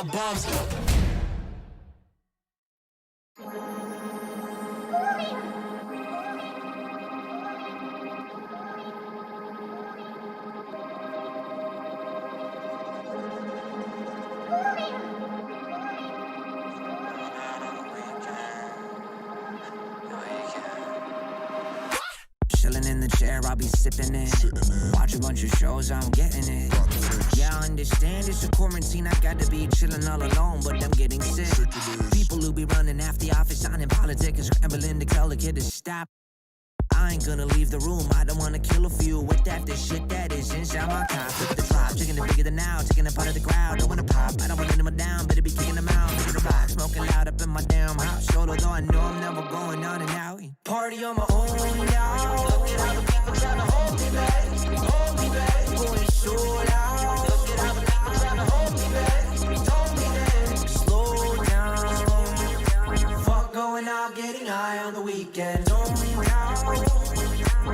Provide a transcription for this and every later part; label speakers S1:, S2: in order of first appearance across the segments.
S1: drop bombs.
S2: Chilling in the chair, I'll be sipping it. Watch a bunch of shows, I'm getting it. Yeah, I understand it's a quarantine, I got to be chilling all alone, but I'm getting sick. People who be running after the office, signing politics, and scrambling to tell the kid to stop. I ain't gonna leave the room, I don't wanna kill a few with that the shit that is inside my car. Flip the drop, chicken it bigger than now, taking a part of the crowd. Don't wanna pop, I don't wanna let them down, better be kicking them out. Look at the rock, smoking loud up in my damn house. Solo though I know I'm never going on and out. Party on my own now. Look at how the people trying to hold me back, hold me back. Going so loud. Look at how the people trying to hold me back, hold me back. Slow down. Fuck going out, getting high on the weekend.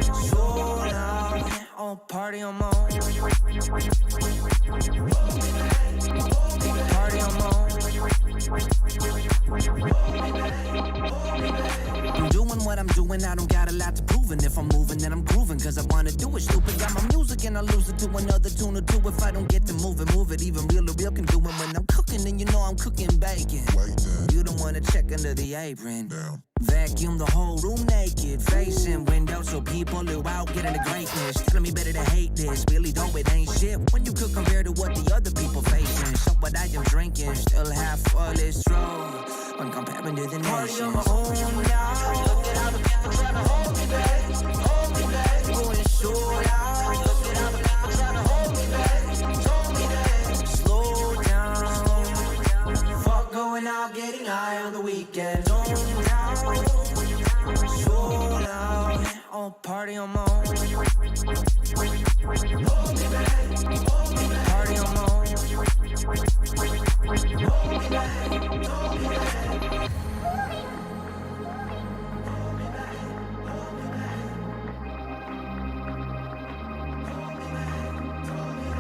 S2: So loud, oh, party on my own. Party on my own. I'm doing what I'm doing, I don't got a lot to prove. And if I'm moving, then I'm grooving, cause I wanna do it. Stupid, got my music and I lose it to another tune or two. If I don't get to move it, even real to real can do it. When I'm cooking, then you know I'm cooking bacon. You don't wanna check under the apron. Vacuum the whole room naked, facing windows so people who out getting the greatness. Telling me better to hate this, really though it ain't shit when you could compare to what the other people facing. So what I am drinking, still half full is true when comparing to the nations. Party on my own now. Look at how the people trying to hold me back, hold me back. Going so loud. Look at how the people trying to hold me back, hold me back. Slow down. Fuck going out, getting high on the weekend. So loud, oh, party on my own. Party on my own.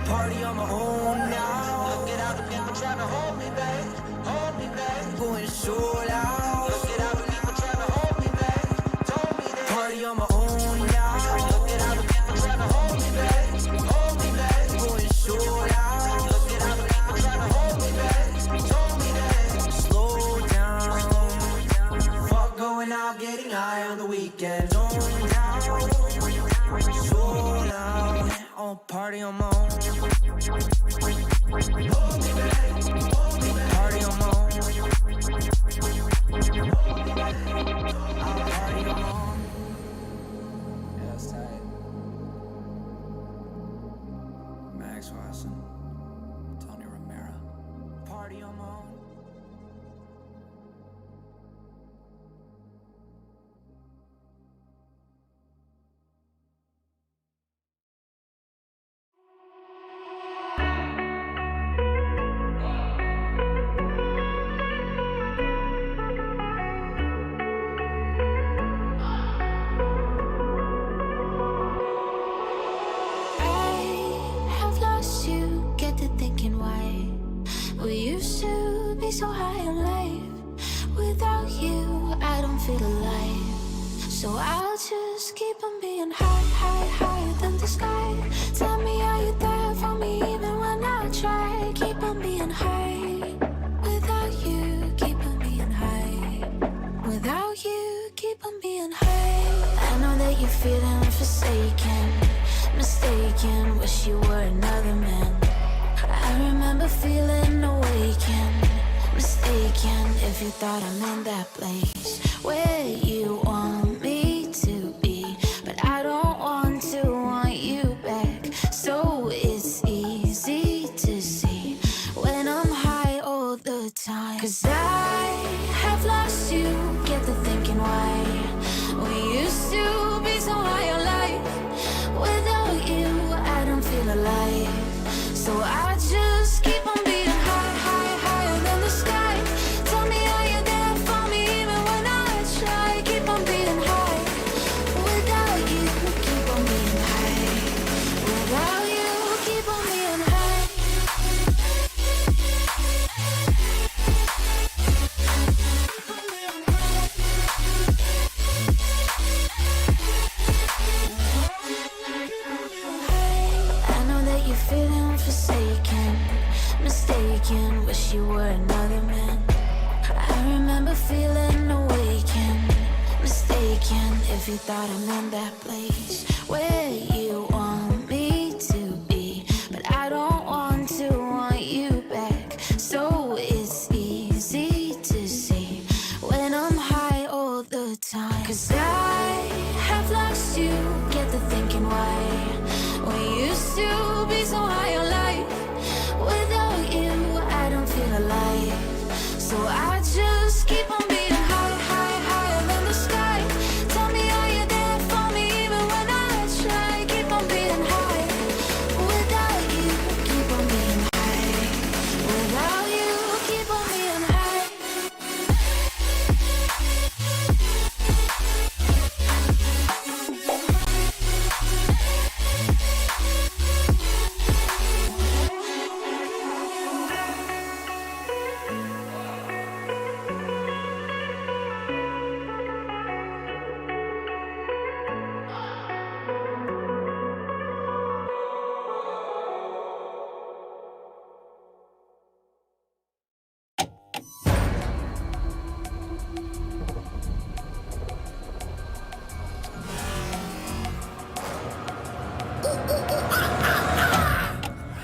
S2: Party on my own now. Look at how the people trying to hold me back, hold me back. Going so loud. Look at how the people trying to hold me back, hold me back. Party on my own now. Look at how the people trying to hold me back, hold me back. Going so loud. Look at how the people trying to hold me back, hold me back. Slow down. Fuck going out, getting high on the weekend. So loud, oh, party on my own. Party on my own. Party on my own. Yeah, that's tight. Max Watson, Tony Romero. Party on my own.
S3: So high in life, without you I don't feel alive. So I'll just keep on being high, high, higher than the sky. Tell me, are you there for me even when I try? Keep on being high, without you, keep on being high. Without you, keep on being high. I know that you're feeling forsaken, mistaken, wish you were another man. I remember feeling awakened, mistaken if you thought I'm in that place where you want me to be, but I don't want you back. So it's easy to see when I'm high all the time, 'cause I have lost you, get to thinking why we used to be so high on life. Without you I don't feel alive. So I just keep on being high, high, higher than the sky. Tell me, are you there for me even when I try? Keep on being high. Without you, keep on being high. Without you, keep on being high. grown, forsaken, mistaken. Wish you were another man. I remember feeling awakened, mistaken. If you thought I meant that place where you want me to be, but I don't want you back. So it's easy to see when I'm high all the time. 'Cause I have lost you, get the thinking why we used to be so high on life. Without you, I don't feel alive. So I just keep on being high, high, higher than the sky. Tell me, are you there for me even when I try? Keep on being high. Without you, keep on being high. Without you, keep on being high.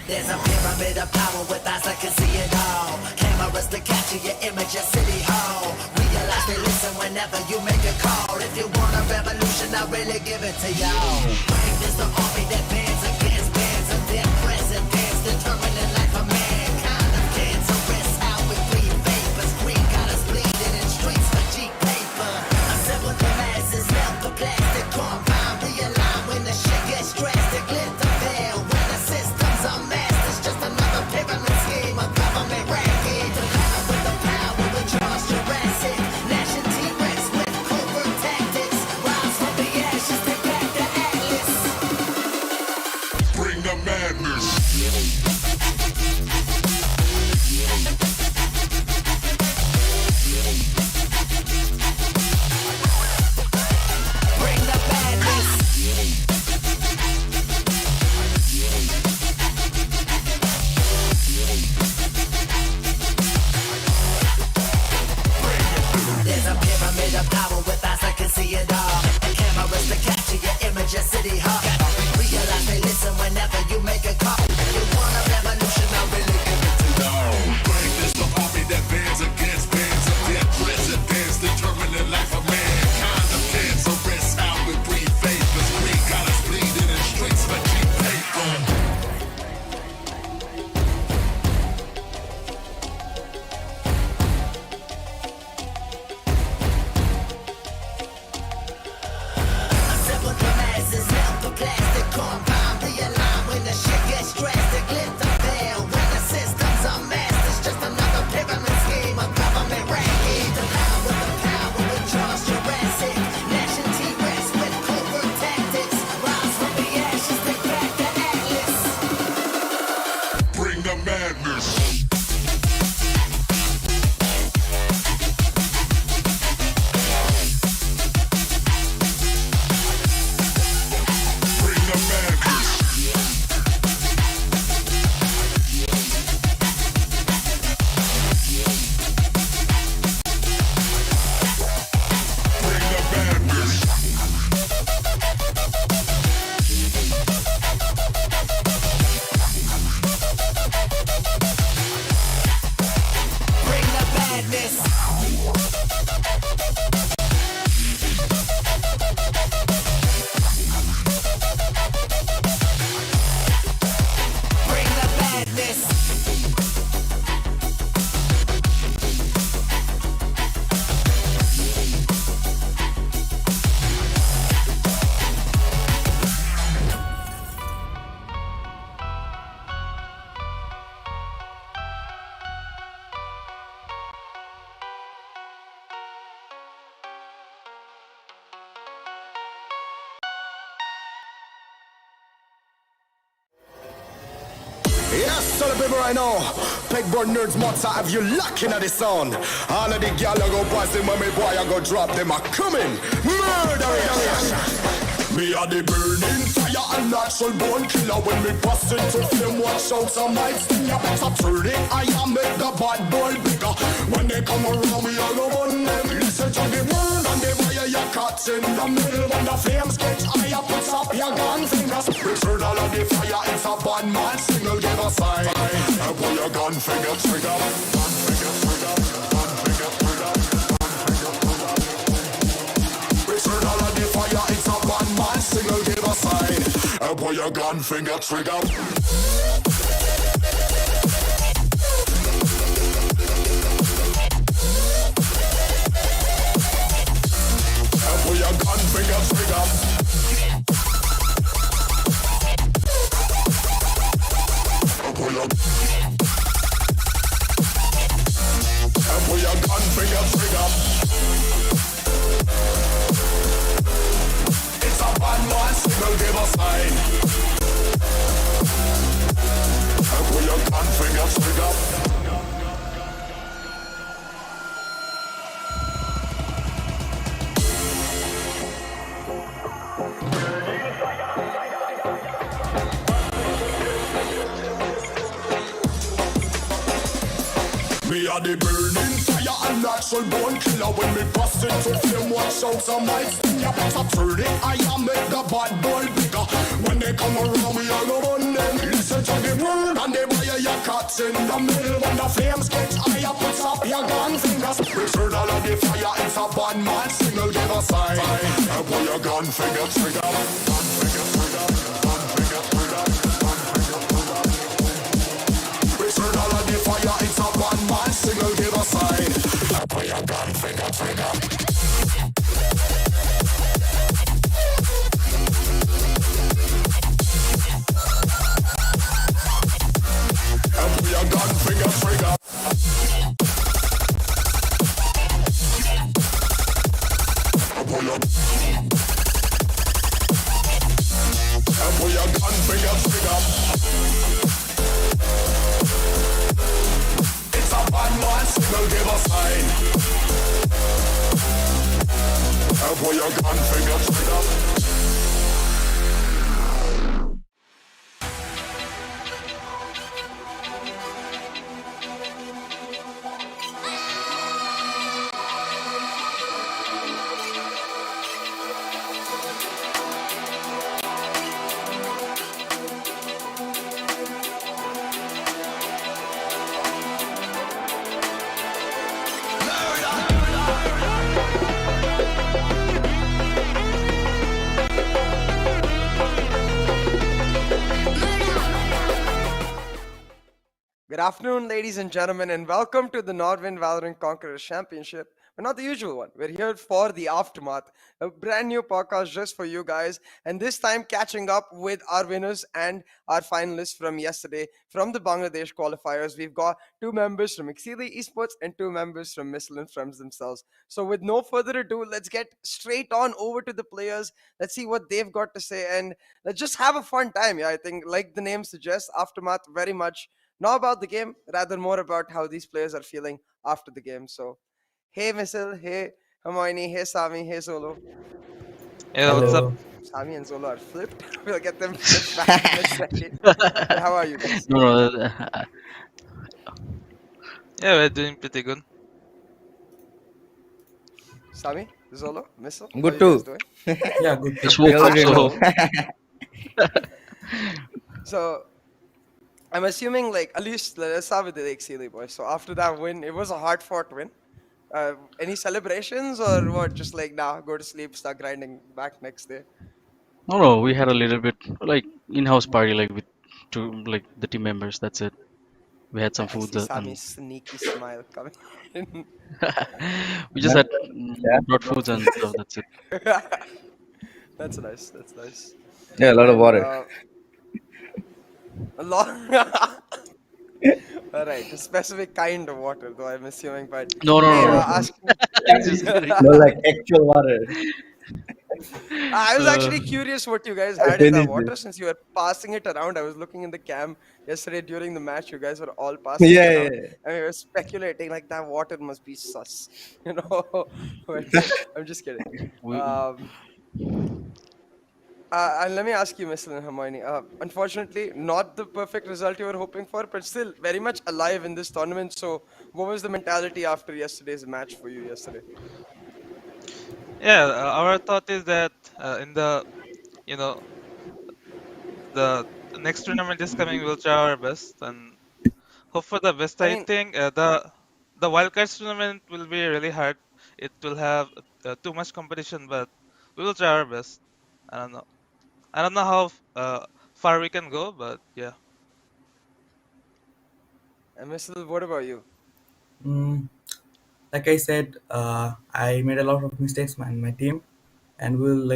S2: There's a pyramid of power with eyes that can see it all. Cameras to capture your image at City Hall. Realize they listen whenever you make a call. If you want a revolution, I really give it to y'all. Brave is the army that bands against bands of dead presidents, determining life of mankind of cancerous. How we breathe vapors, green got us bleeding in streets for cheap paper. Assemble the masses, melt the plastic compound, realign when the shit gets drastic. Lit the veil when the systems are masked. It's just another pyramid scheme, a government racket. To battle with the power, we charge Jurassic. Gnashing T-Rex with covert tactics. Rise from the ashes, take back the atlas.
S1: Bring the madness.
S2: Bring the madness. There's a pyramid of power with eyes that can see it all. And cameras to capture your image at City Hall. Realize they listen whenever you make a call. If you want a revolution, I really give it to y'all.
S1: Brave is the army that bands against bands of dead presidents, determining life of mankind of cancerous. How we breathe vapors, green got us bleeding in streets for cheap paper.
S2: Assemble the masses, melt the plastic compound, realign when the shit gets drastic. Lit the veil when the systems are masked. It's just another pyramid scheme, a government racket. The power, we charge Jurassic. Gnashing T-Rex with covert tactics. Rise from the ashes, take back the atlas.
S1: Bring the madness. Bring the madness. Bring the madness.
S2: Bring the madness. Bring the madness.
S4: Yes, tell the people right now. Pegboard nerds, mods, have you locking at the sound? All of the gal I go pass them when me boy I go drop them a coming. Murder. Me are the burning fire and natural born killer. When me bust into flame, watch out, some might sting. You better turn it, I am make the bad boy bigger. When they come around, we all go on them. Listen to the word and the fire you caught in the middle. When the flames get higher, put up your gun fingers. Return all of the fire, it's a bad man single, give a sign. Pull your gun finger trigger. Gun finger trigger. Gun finger trigger. Return all of the fire, it's a bad man single, give a sign. Pull your gun finger trigger. Pull your gun finger trigger. Pull your gun finger trigger. It's a bad man signal, give a sign. Pull your gun finger trigger. Me are the burning fire and natural born killer. When me bust into flame, watch out, some might sting. You better turn it, I am make the bad boy bigger. When they come around, we all go on them. Listen to the word and the fire you caught in the middle. When the flames get higher, put up your gun fingers. Return all of the fire, it's a bad man signal, give a sign. Pull your gun finger trigger. Gun finger trigger. Gun finger trigger. Gun finger trigger. Return all of the fire, it's a bad man signal, give a sign. Pull your gun finger trigger. Pull your gun finger trigger. Pull your gun finger trigger. It's a bad man signal, give a sign. Pull your gun finger trigger.
S5: Good afternoon, ladies and gentlemen, and welcome to the Nodwin Valorant Conquerors Championship. But not the usual one. We're here for the aftermath, a brand new podcast just for you guys, and this time catching up with our winners and our finalists from yesterday from the Bangladesh Qualifiers. We've got 2 members from Exceeli Esports and 2 members from M1syl and Friends themselves. So with no further ado, let's get straight on over to the players. Let's see what they've got to say, and let's just have a fun time. Yeah, I think, like the name suggests, aftermath very much not about the game, rather more about how these players are feeling after the game. So, hey M1syl, hey Hermione, hey Sami, hey Zolo.
S6: Yeah, what's up?
S5: Sami and Zolo are flipped. We'll get them flipped back in a second. But how are you guys?
S6: No, yeah, we're doing pretty good.
S5: Sami, Zolo, M1syl,
S7: Good
S5: how are you
S7: too.
S5: guys doing?
S8: Yeah, good.
S6: Just
S7: We
S6: woke up,
S7: already
S6: so
S7: know.
S5: So, I'm assuming, like, at least let's start with the Exceeli boys. So after that win, it was a hard-fought win. Any celebrations or what? Just like, nah, go to sleep, start grinding back next day.
S6: no, we had a little bit like in-house party, like with the team members. That's it. We had some
S5: I
S6: food
S5: see
S6: and
S5: Sami's sneaky smile coming in.
S6: we just had
S7: Yeah.
S6: brought foods and stuff. That's it.
S5: That's nice. That's nice.
S7: Yeah, a lot of
S5: And,
S7: water.
S5: a lot. All right, a specific kind of water, though I'm assuming. But
S6: No,
S5: hey,
S6: no.
S7: No, like actual water.
S5: I was actually curious what you guys had in that water since you were passing it around. I was looking in the cam yesterday during the match. You guys were all passing
S7: Yeah,
S5: it
S7: yeah,
S5: around.
S7: yeah.
S5: And we were speculating like that water must be sus, you know. But I'm just kidding.
S6: We,
S5: And let me ask you, Mr. and Hermione. Unfortunately, not the perfect result you were hoping for, but still very much alive in this tournament. So, what was the mentality after yesterday's match for you yesterday?
S8: Yeah, our thought is that in the you know the next tournament is coming, we'll try our best and hope for the best.
S5: I
S8: I
S5: mean,
S8: think the wildcards tournament will be really hard. It will have too much competition, but we will try our best. I don't know. I don't know how far we can go, but yeah.
S5: M1syl, what about you?
S7: Mm, like I said, I made a lot of mistakes in my team, and we'll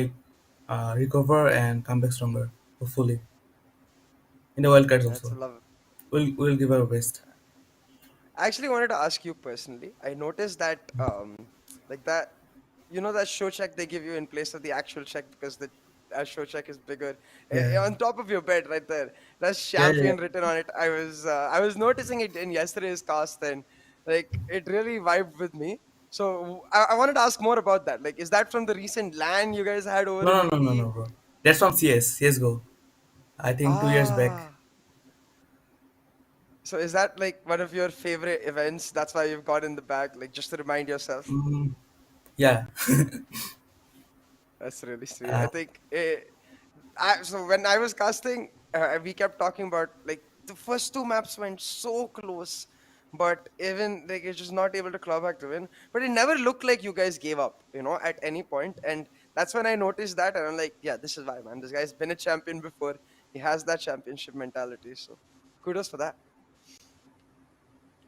S7: recover and come back stronger. Hopefully, in the wild cards
S5: That's a
S7: also,
S5: love.
S7: we'll give our best.
S5: I actually wanted to ask you personally. I noticed that, like that, that show check they give you in place of the actual check because the show check is bigger
S7: Yeah,
S5: on top of your bed right there. That's
S7: yeah, yeah.
S5: champion written on it. I was noticing it in yesterday's cast, and like it really vibed with me. So I wanted to ask more about that. Like, is that from the recent LAN you guys had over
S7: No,
S5: in
S7: no, no, no,
S5: UAE?
S7: no, bro. That's from CS:GO. I think 2 years back.
S5: Ah, so is that like one of your favorite events? That's why you've got in the bag, like just to remind yourself.
S7: Mm, yeah.
S5: That's really sweet. I
S7: uh,
S5: think so when I was casting, we kept talking about like the first two maps went so close, but even like it's just not able to claw back to win. But it never looked like you guys gave up, at any point. And that's when I noticed that, and I'm like, yeah, this is why, man. This guy's been a champion before. He has that championship mentality. So kudos for that.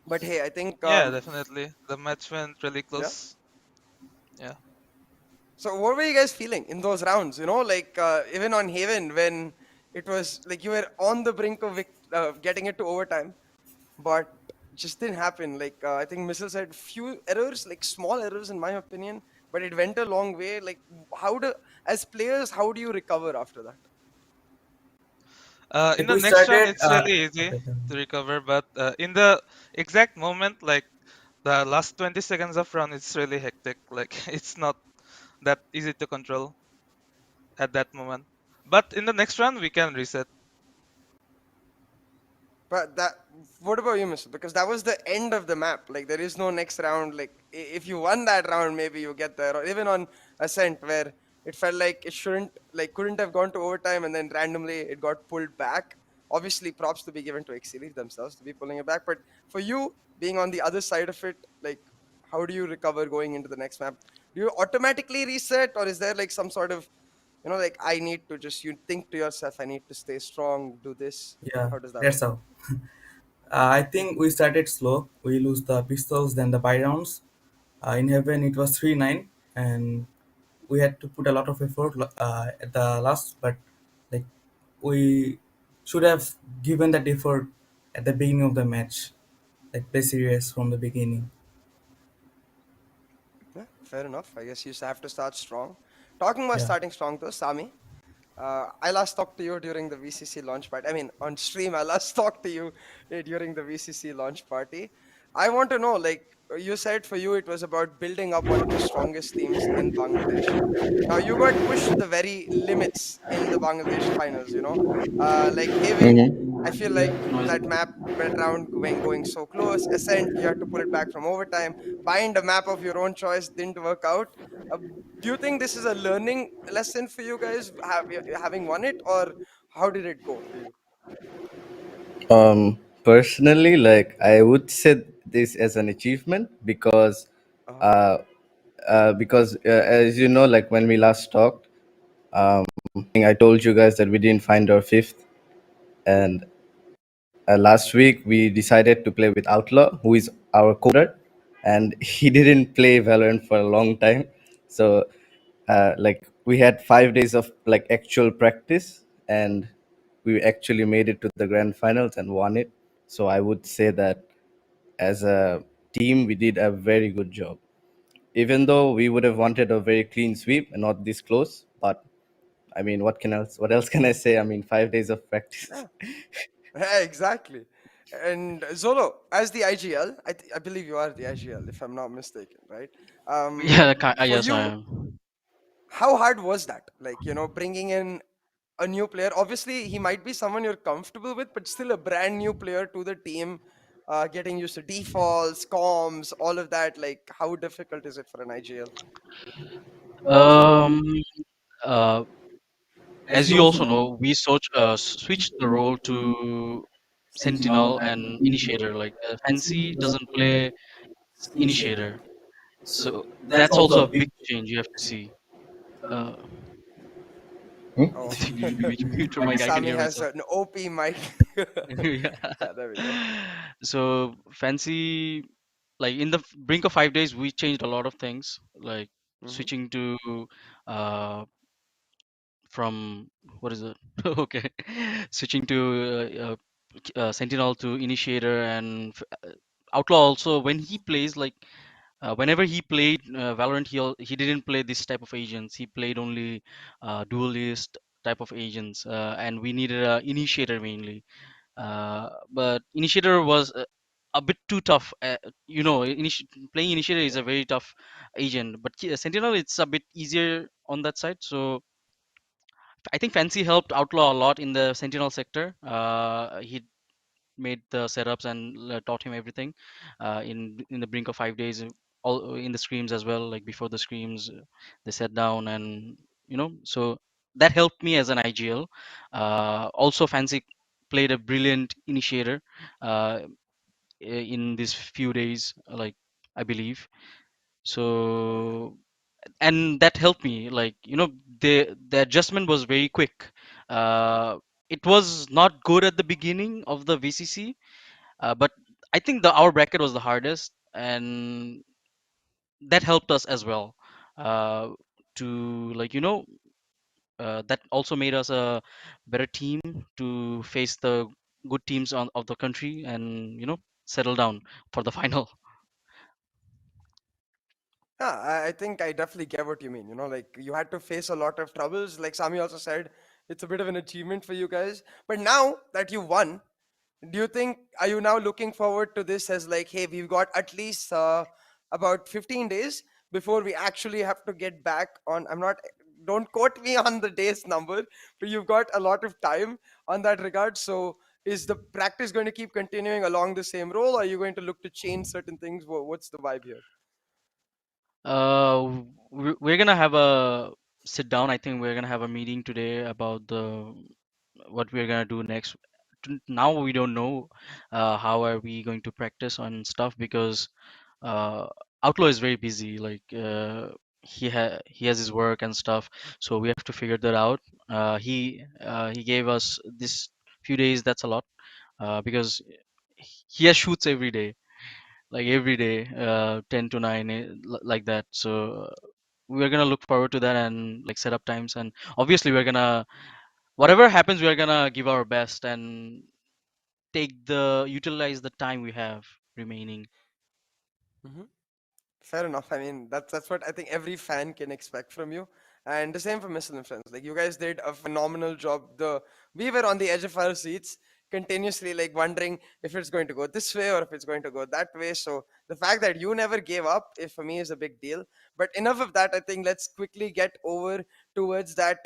S5: But hey, I think
S8: Yeah, definitely. The match went really
S5: yeah.
S8: close. Yeah.
S5: So what were you guys feeling in those rounds? Like even on Haven when it was like you were on the brink of getting it to overtime, but just didn't happen. Like I think Missile said few errors, like small errors in my opinion, but it went a long way. Like as players, how do you recover after that?
S8: In
S7: like
S8: the
S7: we
S8: next round,
S7: started.
S8: it's really easy
S7: Okay, okay.
S8: to recover, but in the exact moment, like the last 20 seconds of round, it's really hectic. Like it's not that easy to control at that moment. But in the next round, we can reset.
S5: But what about you, Mister? Because that was the end of the map. Like there is no next round. Like if you won that round, maybe you get there. Or even on Ascent, where it felt like it couldn't have gone to overtime, and then randomly it got pulled back. Obviously, props to be given to Exceeli themselves to be pulling it back. But for you, being on the other side of it, like how do you recover going into the next map? Do you automatically reset, or is there like some sort of like I need to just you think to yourself, I need to stay strong, do this.
S7: Yeah,
S5: How does that
S7: that's
S5: work?
S7: how. I think we started slow. We lose the pistols, then the buy rounds. In heaven, it was 3-9, and we had to put a lot of effort at the last. But like we should have given that effort at the beginning of the match, like play serious from the beginning.
S5: Yeah, fair enough. I guess you just have to start strong. Talking about
S7: Yeah.
S5: starting strong though, Sami, I last talked to you during the VCC launch party. I mean, on stream, I last talked to you during the VCC launch party. I want to know, like you said, for you it was about building up one of the strongest teams in Bangladesh. Now you got pushed to the very limits in the Bangladesh finals. Like Haven, I feel like that map went round going so close. Ascent, you had to pull it back from overtime. Bind a map of your own choice didn't work out. Uh, do you think this is a learning lesson for you guys having won it, or how did it go for you?
S7: Personally, like I would say this as an achievement
S5: Uh,
S7: uh, as you know, like when we last talked, I told you guys that we didn't find our fifth, and last week we decided to play with Outlaw, who is our coder, and he didn't play Valorant for a long time. So, like we had 5 days of like actual practice, and we actually made it to the grand finals and won it. So I would say that as a team, we did a very good job. Even though we would have wanted a very clean sweep and not this close, but I mean, what else can I say? I mean, 5 days of practice.
S5: yeah, yeah, exactly. And Zolo, as the IGL, I believe you are the IGL, if I'm not mistaken, right?
S6: Yeah,
S5: For
S6: yes, I
S5: you,
S6: am.
S5: how hard was that? Like, bringing in a new player. Obviously, he might be someone you're comfortable with, but still a brand new player to the team, getting used to defaults, comms, all of that. Like, how difficult is it for an IGL?
S6: Um, uh, as you also know, we switched the role to Sentinel and Initiator. Like Fancy doesn't play Initiator, so that's also a big change you have to see. Uh,
S5: Oh,
S6: you mute your mic. I can
S5: Sami
S6: hear
S5: has
S6: myself.
S5: an OP mic.
S6: Yeah.
S5: Yeah, there we go.
S6: So Fancy, like in the brink of 5 days, we changed a lot of things, like
S5: Hmm.
S6: switching to uh from what is it? Okay, switching to Sentinel to Initiator and Outlaw also. When he plays, like whenever he played Valorant, he didn't play this type of agents. He played only duelist type of agents, and we needed a Initiator mainly. But Initiator was a bit too tough. Playing Initiator is a very tough agent, but Sentinel it's a bit easier on that side. So I think Fancy helped Outlaw a lot in the Sentinel sector. He made the setups and taught him everything in the brink of 5 days. All in the screams as well. Like before the screams, they sat down and so that helped me as an IGL. Also, Fancy played a brilliant initiator in these few days, like I believe. So and that helped me, like the adjustment was very quick. uh it was not good at the beginning of the VCC, but I think the our bracket was the hardest, and that helped us as well, uh to that also made us a better team to face the good teams of the country, and settle down for the final.
S5: Yeah, I think I definitely get what you mean. Like you had to face a lot of troubles. Like Sami also said, it's a bit of an achievement for you guys. But now that you won, do you think, are you now looking forward to this as like, hey, we've got at least about 15 days before we actually have to get back on? I'm not, don't quote me on the days number, but you've got a lot of time on that regard. So is the practice going to keep continuing along the same role? Or are you going to look to change certain things? What's the vibe here?
S6: We're gonna have a sit down. I think we're gonna have a meeting today about the what we're gonna do next. Now we don't know how are we going to practice on stuff, because uh, Outlaw is very busy. Like he has his work and stuff, so we have to figure that out. He gave us this few days. That's a lot because he has shoots every day, like every day, 10 to 9, like that. So we're gonna look forward to that and like set up times, and obviously we're gonna whatever happens, we're gonna give our best and utilize the time we have remaining.
S5: Mhm. Fair enough. I mean, that's what I think every fan can expect from you. And the same for Missile and Friends. Like you guys did a phenomenal job. We were on the edge of our seats, continuously like wondering if it's going to go this way or if it's going to go that way. So the fact that you never gave up, for me, is a big deal. But enough of that. I think let's quickly get over towards that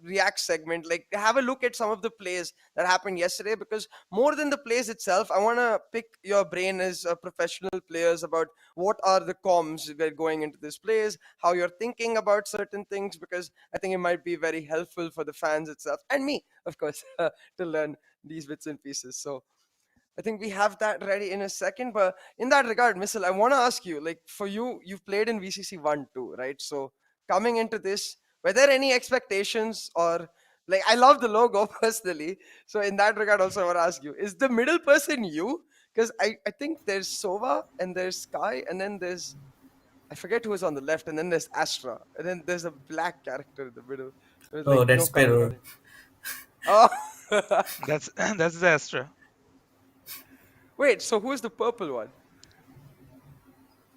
S5: React segment. Like have a look at some of the plays that happened yesterday, because more than the plays itself, I want to pick your brain as professional players about what are the comms that are going into this place, how you're thinking about certain things, because I think it might be very helpful for the fans itself and me, of course, to learn these bits and pieces. So I think we have that ready in a second. But in that regard, Missile, I want to ask you, like for you, you've played in VCC 1 too, right? So coming into this, were there any expectations, or like I love the logo personally. So in that regard, also I want to ask you, is the middle person you? Because I think there's Sova and there's Sky, and then there's, I forget who is on the left, and then there's Astra, and then there's a black character in the middle with
S9: Oh,
S5: like no
S9: that's
S5: color on
S9: Sparrow.
S5: him. Oh,
S8: That's that's the Astra.
S5: wait, so who's the purple one?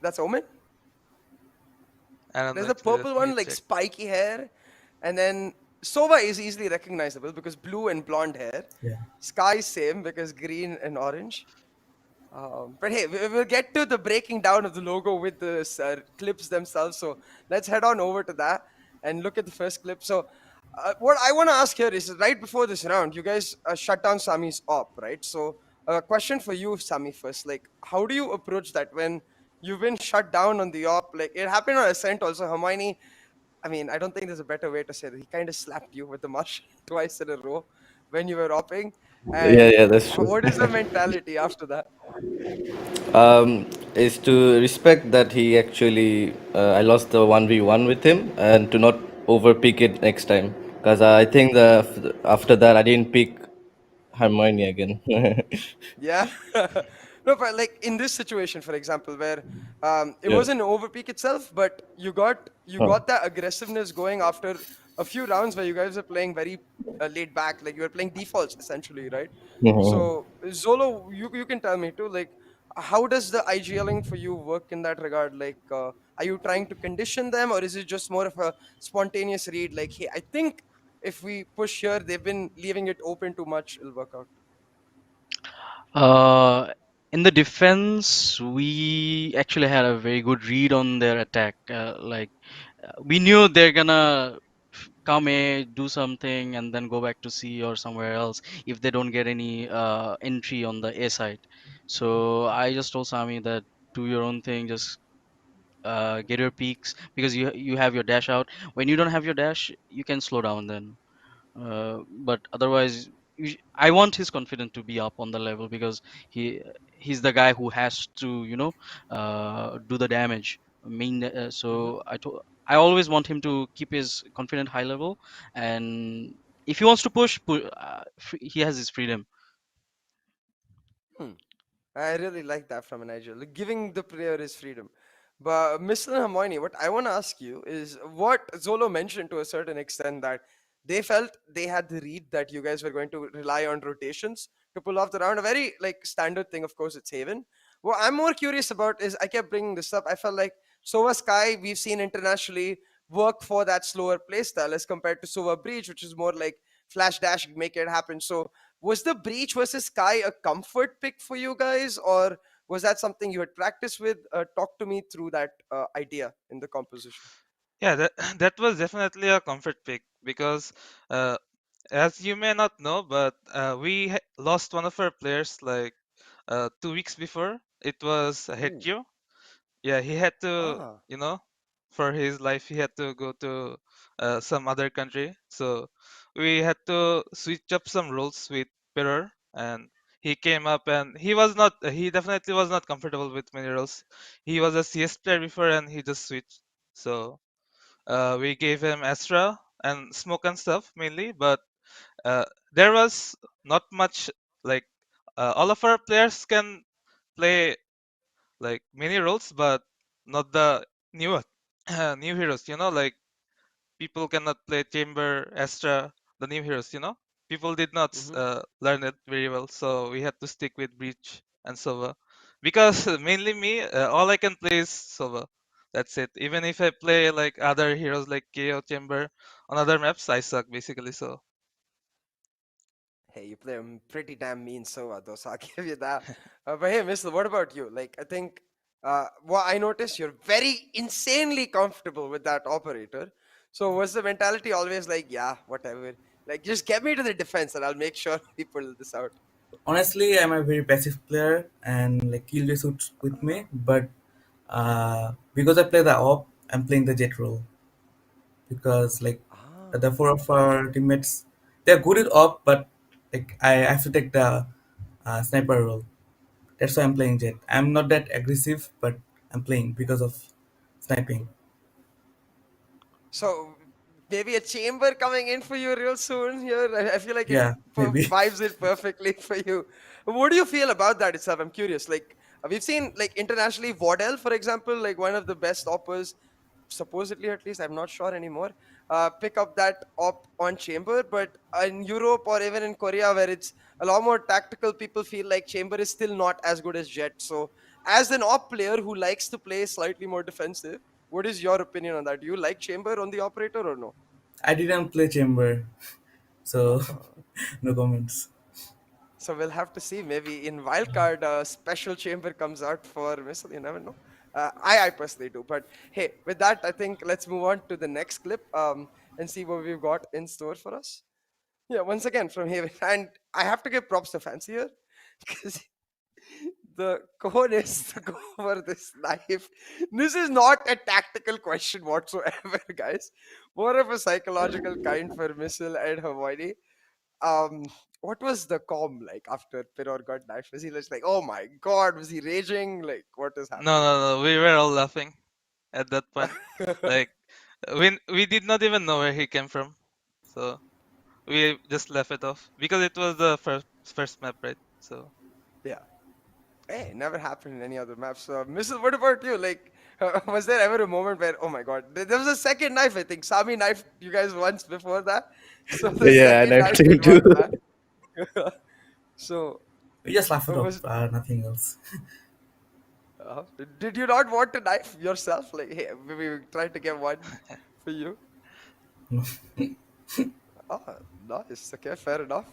S5: That's Omen?
S8: I don't know.
S5: There's a
S8: Actually,
S5: purple
S8: let me
S5: one, like
S8: check.
S5: spiky hair, and then Sova is easily recognizable because blue and blonde hair.
S9: Yeah.
S5: Sky same because green and orange. But hey, we'll get to the breaking down of the logo with the clips themselves. So let's head on over to that and look at the first clip. So What I want to ask here is right before this round, you guys shut down Sami's op, right? So, a question for you, Sami, first. Like, how do you approach that when you've been shut down on the op? Like, it happened on Ascent also. Hermione, I mean, I don't think there's a better way to say that. He kind of slapped you with the mush twice in a row when you were opping.
S7: Yeah,
S5: And
S7: yeah, that's true.
S5: what is the mentality after that?
S7: Is to respect that he actually I lost the 1v1 with him and to not overpick it next time because I think the after that I didn't pick Harmony again.
S5: Yeah. No, but like in this situation, for example, where it
S7: Yeah.
S5: wasn't overpeak itself, but you
S7: Huh.
S5: got that aggressiveness going after a few rounds where you guys are playing very laid back, like you were playing defaults essentially, right?
S7: Mhm.
S5: So Zolo, you can tell me too, like how does the IGLing for you work in that regard? Like, are you trying to condition them, or is it just more of a spontaneous read? Like, hey, I think if we push here, they've been leaving it open too much, it'll work out.
S6: Uh, in the defense, we actually had a very good read on their attack. We knew they're gonna come A, do something, and then go back to C or somewhere else if they don't get any entry on the A side. So I just told Sami that do your own thing, just get your peaks because you have your dash out. When you don't have your dash, you can slow down then. But otherwise, I want his confidence to be up on the level because he's the guy who has to do the damage.
S5: Mm-hmm.
S6: I always want him to keep his confident high level, and if he wants to he has his freedom.
S5: Hmm. I really like that from a Nigel, like giving the player his freedom. But Mr. Hermione, what I want to ask you is what Zolo mentioned to a certain extent that they felt they had the read that you guys were going to rely on rotations to pull off the round. A very like standard thing, of course, it's Haven. What I'm more curious about is I kept bringing this up. I felt like Sova Sky we've seen internationally work for that slower playstyle as compared to Sova Breach, which is more like flash dash, make it happen. So was the Breach versus Sky a comfort pick for you guys, or was that something you had practiced with? Talk to me through that idea in the composition.
S8: Yeah, that that was definitely a comfort pick because uh, as you may not know, but lost one of our players like 2 weeks before. It was
S5: Ooh.
S8: Hetio. Yeah, he had to,
S5: Ah.
S8: for his life, he had to go to some other country. So we had to switch up some roles with Peror, and he came up, and he definitely was not comfortable with many roles. He was a CS player before, and he just switched. So we gave him Astra and smoke and stuff mainly, but uh, there was not much like all of our players can play like many roles, but not the new new heroes. Like people cannot play Chamber, Astra, the new heroes. People did not
S5: Mm-hmm.
S8: learn it very well, so we had to stick with Breach and Sova because mainly me, all I can play is Sova. That's it. Even if I play like other heroes like KO Chamber on other maps, I suck basically. So
S5: Hey, you play a pretty damn mean Sova, though, so I'll give you that. But hey, Missile, what about you? Like, I think what I noticed, you're very insanely comfortable with that operator. So was the mentality always like, yeah, whatever? Like, just get me to the defense and I'll make sure we pull this out.
S9: Honestly, I'm a very passive player and like kill suits with me, but because I play the op, I'm playing the jet role because like
S5: Ah.
S9: the four of our teammates they're good at op, but like I have to take the sniper role. That's why I'm playing jet. I'm not that aggressive, but I'm playing because of sniping.
S5: So maybe a chamber coming in for you real soon here. I feel like it
S9: Yeah, maybe.
S5: vibes it perfectly for you. What do you feel about that itself? I'm curious. Like we've seen like internationally, Waddell, for example, like one of the best oppers, supposedly at least. I'm not sure anymore. Pick up that op on chamber, but in Europe or even in Korea, where it's a lot more tactical, people feel like chamber is still not as good as jet. So as an op player who likes to play slightly more defensive, what is your opinion on that? Do you like Chamber on the operator or no?
S9: I didn't play chamber, so
S5: Ah.
S9: no comments.
S5: So we'll have to see. Maybe in wildcard, a special chamber comes out for Missile. You never know. I personally do. But hey, with that, I think let's move on to the next clip. and see what we've got in store for us. Yeah, once again from Haven, and I have to give props to Fancy here because the code is to go for this knife. This is not a tactical question whatsoever, guys. More of a psychological kind for m1syl and Hermione. Um, what was the calm like after Piror got knife? Was he just like, oh my god, was he raging? Like, what is
S8: No,
S5: happening?
S8: no, no. We were all laughing at that point. Like we did not even know where he came from, so we just left it off because it was the first map, right? So
S5: Yeah. Hey, never happened in any other maps. m1syl, what about you? Like, was there ever a moment where, oh my god, there was a second knife, I think. Sami knifed you guys once before that. So the
S7: Yeah, and
S5: second
S7: I've
S5: knife
S7: seen too.
S5: involved that. So,
S9: We just laugh it off,
S5: was
S9: nothing else.
S5: uh, did you not want to knife yourself? Like, hey, we tried to get one for you.
S9: No.
S5: Oh, nice. Okay, fair enough.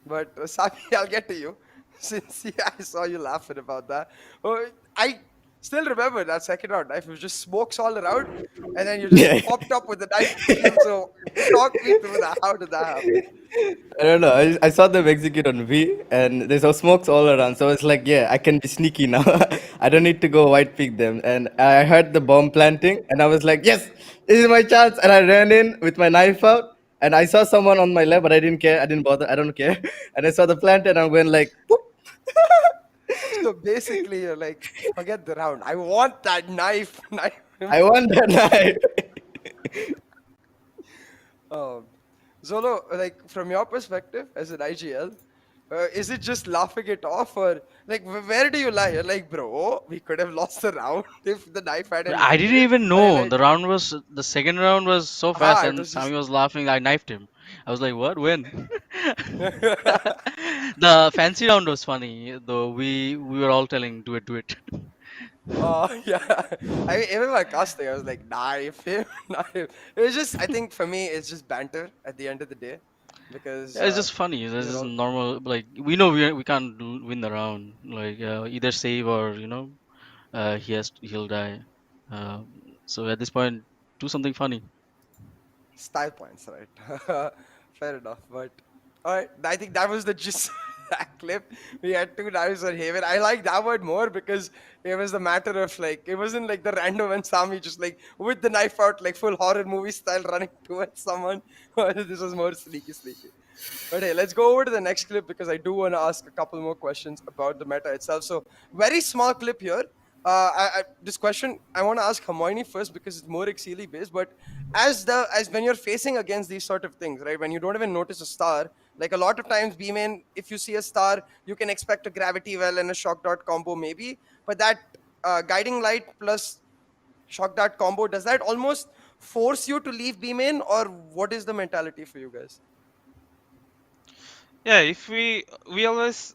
S5: But Sami, I'll get to you since yeah, I saw you laughing about that. Oh, I still remember that second round knife. It was just smokes all around, and then you just
S7: Yeah.
S5: popped up with the knife to kill. So talk me through that. How did that happen?
S7: I don't know. I saw them execute on V, and there's no smokes all around. So it's like, yeah, I can be sneaky now. I don't need to go white pick them. And I heard the bomb planting, and I was like, yes, this is my chance. And I ran in with my knife out, and I saw someone on my left, but I didn't care. I didn't bother. I don't care. And I saw the plant, and I went like, whoop.
S5: So basically, you're like, forget the round. I want that knife. Knife him.
S7: I won that knife.
S5: Um, Zolo, like from your perspective as an IGL, is it just laughing it off, or like where do you lie? You're like, bro, we could have lost the round if the knife hadn't
S6: I didn't
S5: landed.
S6: even
S5: Or you're
S6: know
S5: like,
S6: the second round was so fast,
S5: it
S6: and
S5: was
S6: Sami
S5: just.
S6: was laughing. I knifed him. I was like, what? When? The fancy round was funny, though. We were all telling, do it, do it.
S5: Yeah. I mean, even my casting, I was like, knife him, knife him. It was just, I think for me, it's just banter at the end of the day because
S6: Yeah, it's just funny. It's
S5: you're
S6: just
S5: all.
S6: normal. Like we know we can't win the round. Like either save or he'll die. Uh, so at this point, do something funny.
S5: Style points, right? Fair enough. But all right, I think that was the gist of that clip. We had two knives on Haven. I like that one more because it was the matter of like it wasn't like the random and Sami just like with the knife out, like full horror movie style running towards someone. This was more sneaky, sneaky. But hey, let's go over to the next clip because I do want to ask a couple more questions about the meta itself. So, very small clip here. This question I want to ask Hermione first because it's more Exceeli based. But as when you're facing against these sort of things, right? When you don't even notice a star, like a lot of times, B-main, if you see a star, you can expect a gravity well and a shock dart combo maybe. But that guiding light plus shock dart combo, does that almost force you to leave B-main, or what is the mentality for you guys?
S8: yeah, if we always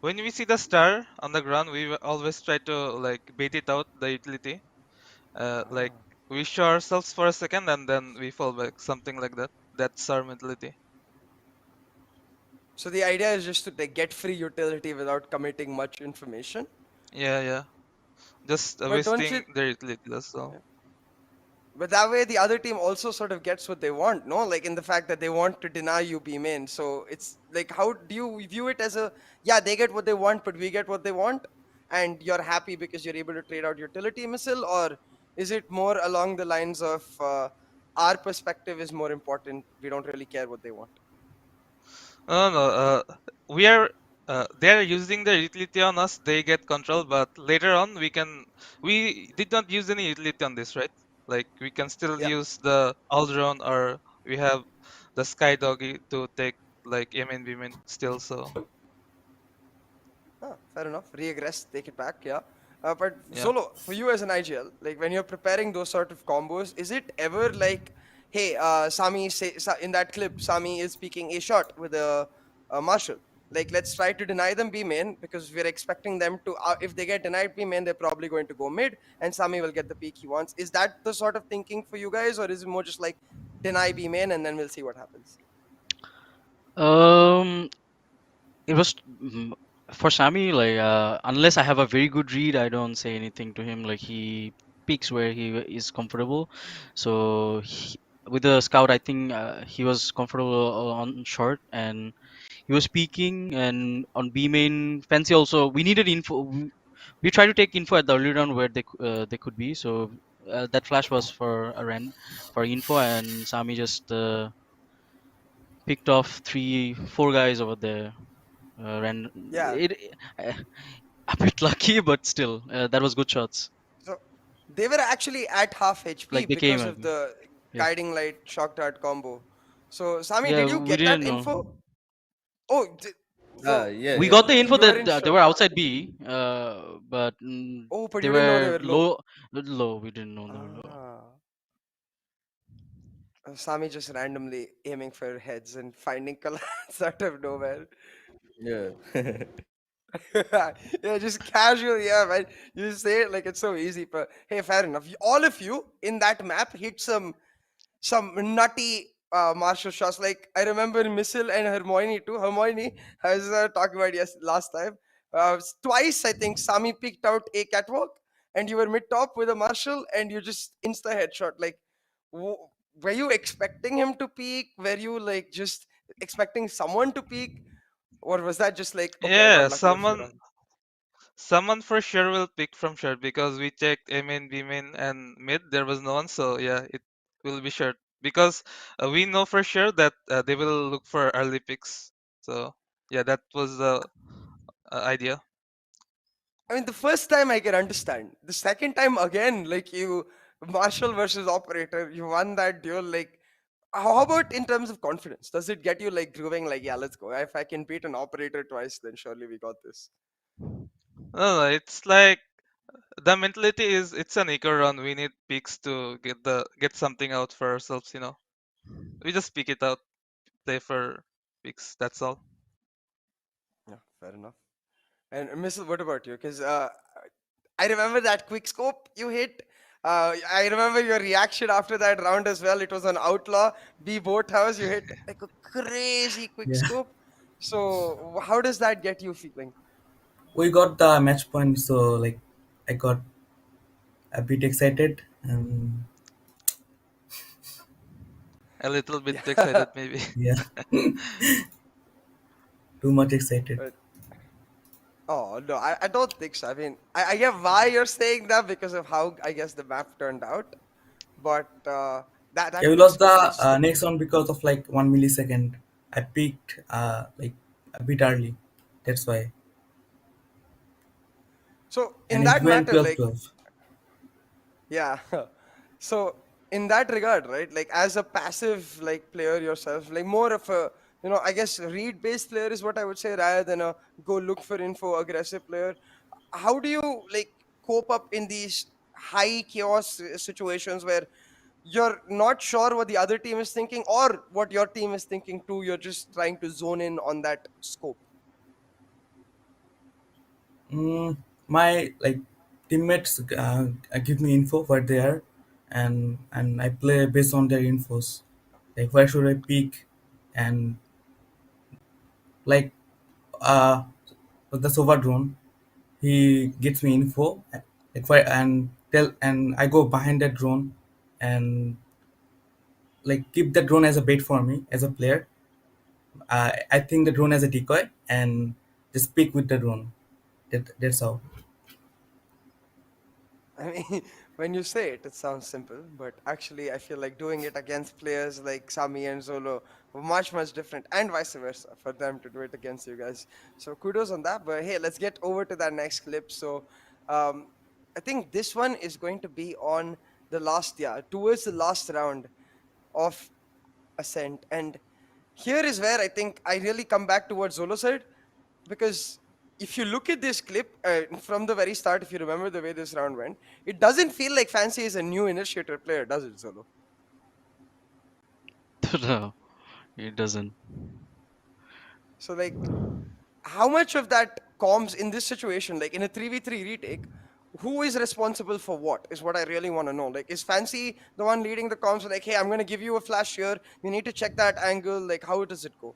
S8: when we see the star on the ground, we always try to like bait it out the utility. Like we show ourselves for a second and then we fall back, something like that. That's our mentality.
S5: So the idea is just to like, get free utility without committing much information.
S8: Yeah, yeah. Just
S5: But don't you?
S8: wasting their utility. That's all.
S5: Yeah. But that way, the other team also sort of gets what they want, no? Like in the fact that they want to deny you B main. So it's like, how do you view it as a, yeah, they get what they want, but we get what they want, and you're happy because you're able to trade out utility m1syl, or is it more along the lines of our perspective is more important? We don't really care what they want.
S8: No, no. We are. They are using their utility on us. They get control, but later on we can. We did not use any utility on this, right? Like we can still
S5: Yeah.
S8: use the Aldron, or we have the Sky Doggy to take like M and B main still. So
S5: Fair enough. Regress, take it back, yeah. But
S8: yeah.
S5: Zolo, for you as an IGL, like when you're preparing those sort of combos, is it ever like, hey, Sami say in that clip, Sami is speaking a shot with a Marshall. Like, let's try to deny them B main because we're expecting them to. If they get denied B main, they're probably going to go mid, and Sami will get the peak he wants. Is that the sort of thinking for you guys, or is it more just like deny B main and then we'll see what happens?
S6: Um, it was for Sami, like unless I have a very good read, I don't say anything to him. Like he peaks where he is comfortable. So with the scout. I think he was comfortable on short, and he was speaking. And on B main, Fancy also. We needed info. We tried to take info at the early round where they could be. So that flash was for a rand for info, and Sami just picked off 3 4 guys over there. Ran
S5: Yeah.
S6: it uh, a bit lucky, but still that was good shots.
S5: So they were actually at half HP
S6: Like they came
S5: because
S6: at
S5: of
S6: me.
S5: the
S6: Yeah,
S5: guiding light shock dart combo. So Sami,
S6: yeah.
S5: did you
S6: We
S5: get that
S6: didn't
S5: info?
S6: know.
S5: Oh, so
S7: Yeah,
S6: We
S7: yeah.
S6: got the info
S5: you were
S6: that
S5: in
S6: they
S5: short.
S6: were outside B, but
S5: Oh, but
S6: they
S5: you didn't know they
S6: were
S5: were low.
S6: low. Low. We didn't know they were low.
S5: Ah. Sami just randomly aiming for heads and finding collapse out of nowhere.
S7: Yeah.
S5: Yeah, just casual. Yeah, man. You say it like it's so easy, but hey, fair enough. All of you in that map hit some nutty martial shots. Like I remember m1syl and Hermione too. Hermione, I was talking about yes last time. Twice I think Sami picked out a catwalk, and you were mid top with a martial, and you just insta headshot. Like, w- were you expecting him to peek? Were you like just expecting someone to peek, or was that just like okay, I got
S8: Yeah,
S5: lucky a few rounds?
S8: someone for sure will pick from short because we checked A main, B main, and mid. There was no one, so yeah, it will be short because we know for sure that they will look for early picks. So yeah, that was the idea.
S5: I mean, the first time I can understand. The second time again, like you, Marshall versus Operator, you won that duel. Like, how about in terms of confidence? Does it get you like grooving? Like, yeah, let's go. If I can beat an Operator twice, then surely we got this.
S8: No, it's like the mentality is it's an eco run. We need picks to get something out for ourselves. We just pick it out, play for picks. That's all.
S5: Yeah, fair enough. And Missile, what about you? Because I remember that quick scope you hit. I remember your reaction after that round as well. It was an Outlaw B Boathouse. You hit like a crazy quick
S9: Yeah,
S5: scope. So how does that get you feeling?
S9: we got the match point, so like I got a bit excited and
S8: A little bit
S5: Yeah.
S8: excited, maybe.
S9: yeah, too much excited.
S5: But, oh no, I don't think so. I mean, I get why you're saying that because of how I guess the map turned out. But
S9: Yeah,
S5: that
S9: we
S5: quick
S9: lost the
S5: scope was like
S9: next round because of like 1 millisecond. I peaked like a bit early. That's why,
S5: so
S9: and
S5: in
S9: it
S5: that
S9: went
S5: matter,
S9: 12
S5: like
S9: 12.
S5: yeah. So in that regard, right? Like as a passive like player yourself, like more of a I guess read based player is what I would say rather than a go look for info aggressive player. How do you like cope up in these high chaos situations where you're not sure what the other team is thinking or what your team is thinking too? You're just trying to zone in on that scope.
S9: My like teammates give me info where they are, and I play based on their infos. Like where should I pick, and like uh the Sova drone, he gives me info like where and tell and I go behind that drone and like keep the drone as a bait for me as a player. I think the drone as a decoy and just pick with the drone. That's how.
S5: I mean, when you say it, it sounds simple, but actually, I feel like doing it against players like Sami and Zolo were much, much different, and vice versa for them to do it against you guys. So kudos on that. But hey, let's get over to that next clip. So, um, I think this one is going to be on the last, yeah, towards the last round of Ascent, and here is where I think I really come back towards Zolo side because if you look at this clip from the very start, if you remember the way this round went, it doesn't feel like Fancy is a new initiator player, does it, Zolo?
S6: No, it doesn't.
S5: So, like, how much of that comms in this situation, like in a 3v3 retake, who is responsible for what is what I really want to know. Like, is Fancy the one leading the comms? Like, hey, I'm going to give you a flash here. You need to check that angle. Like, how does it go?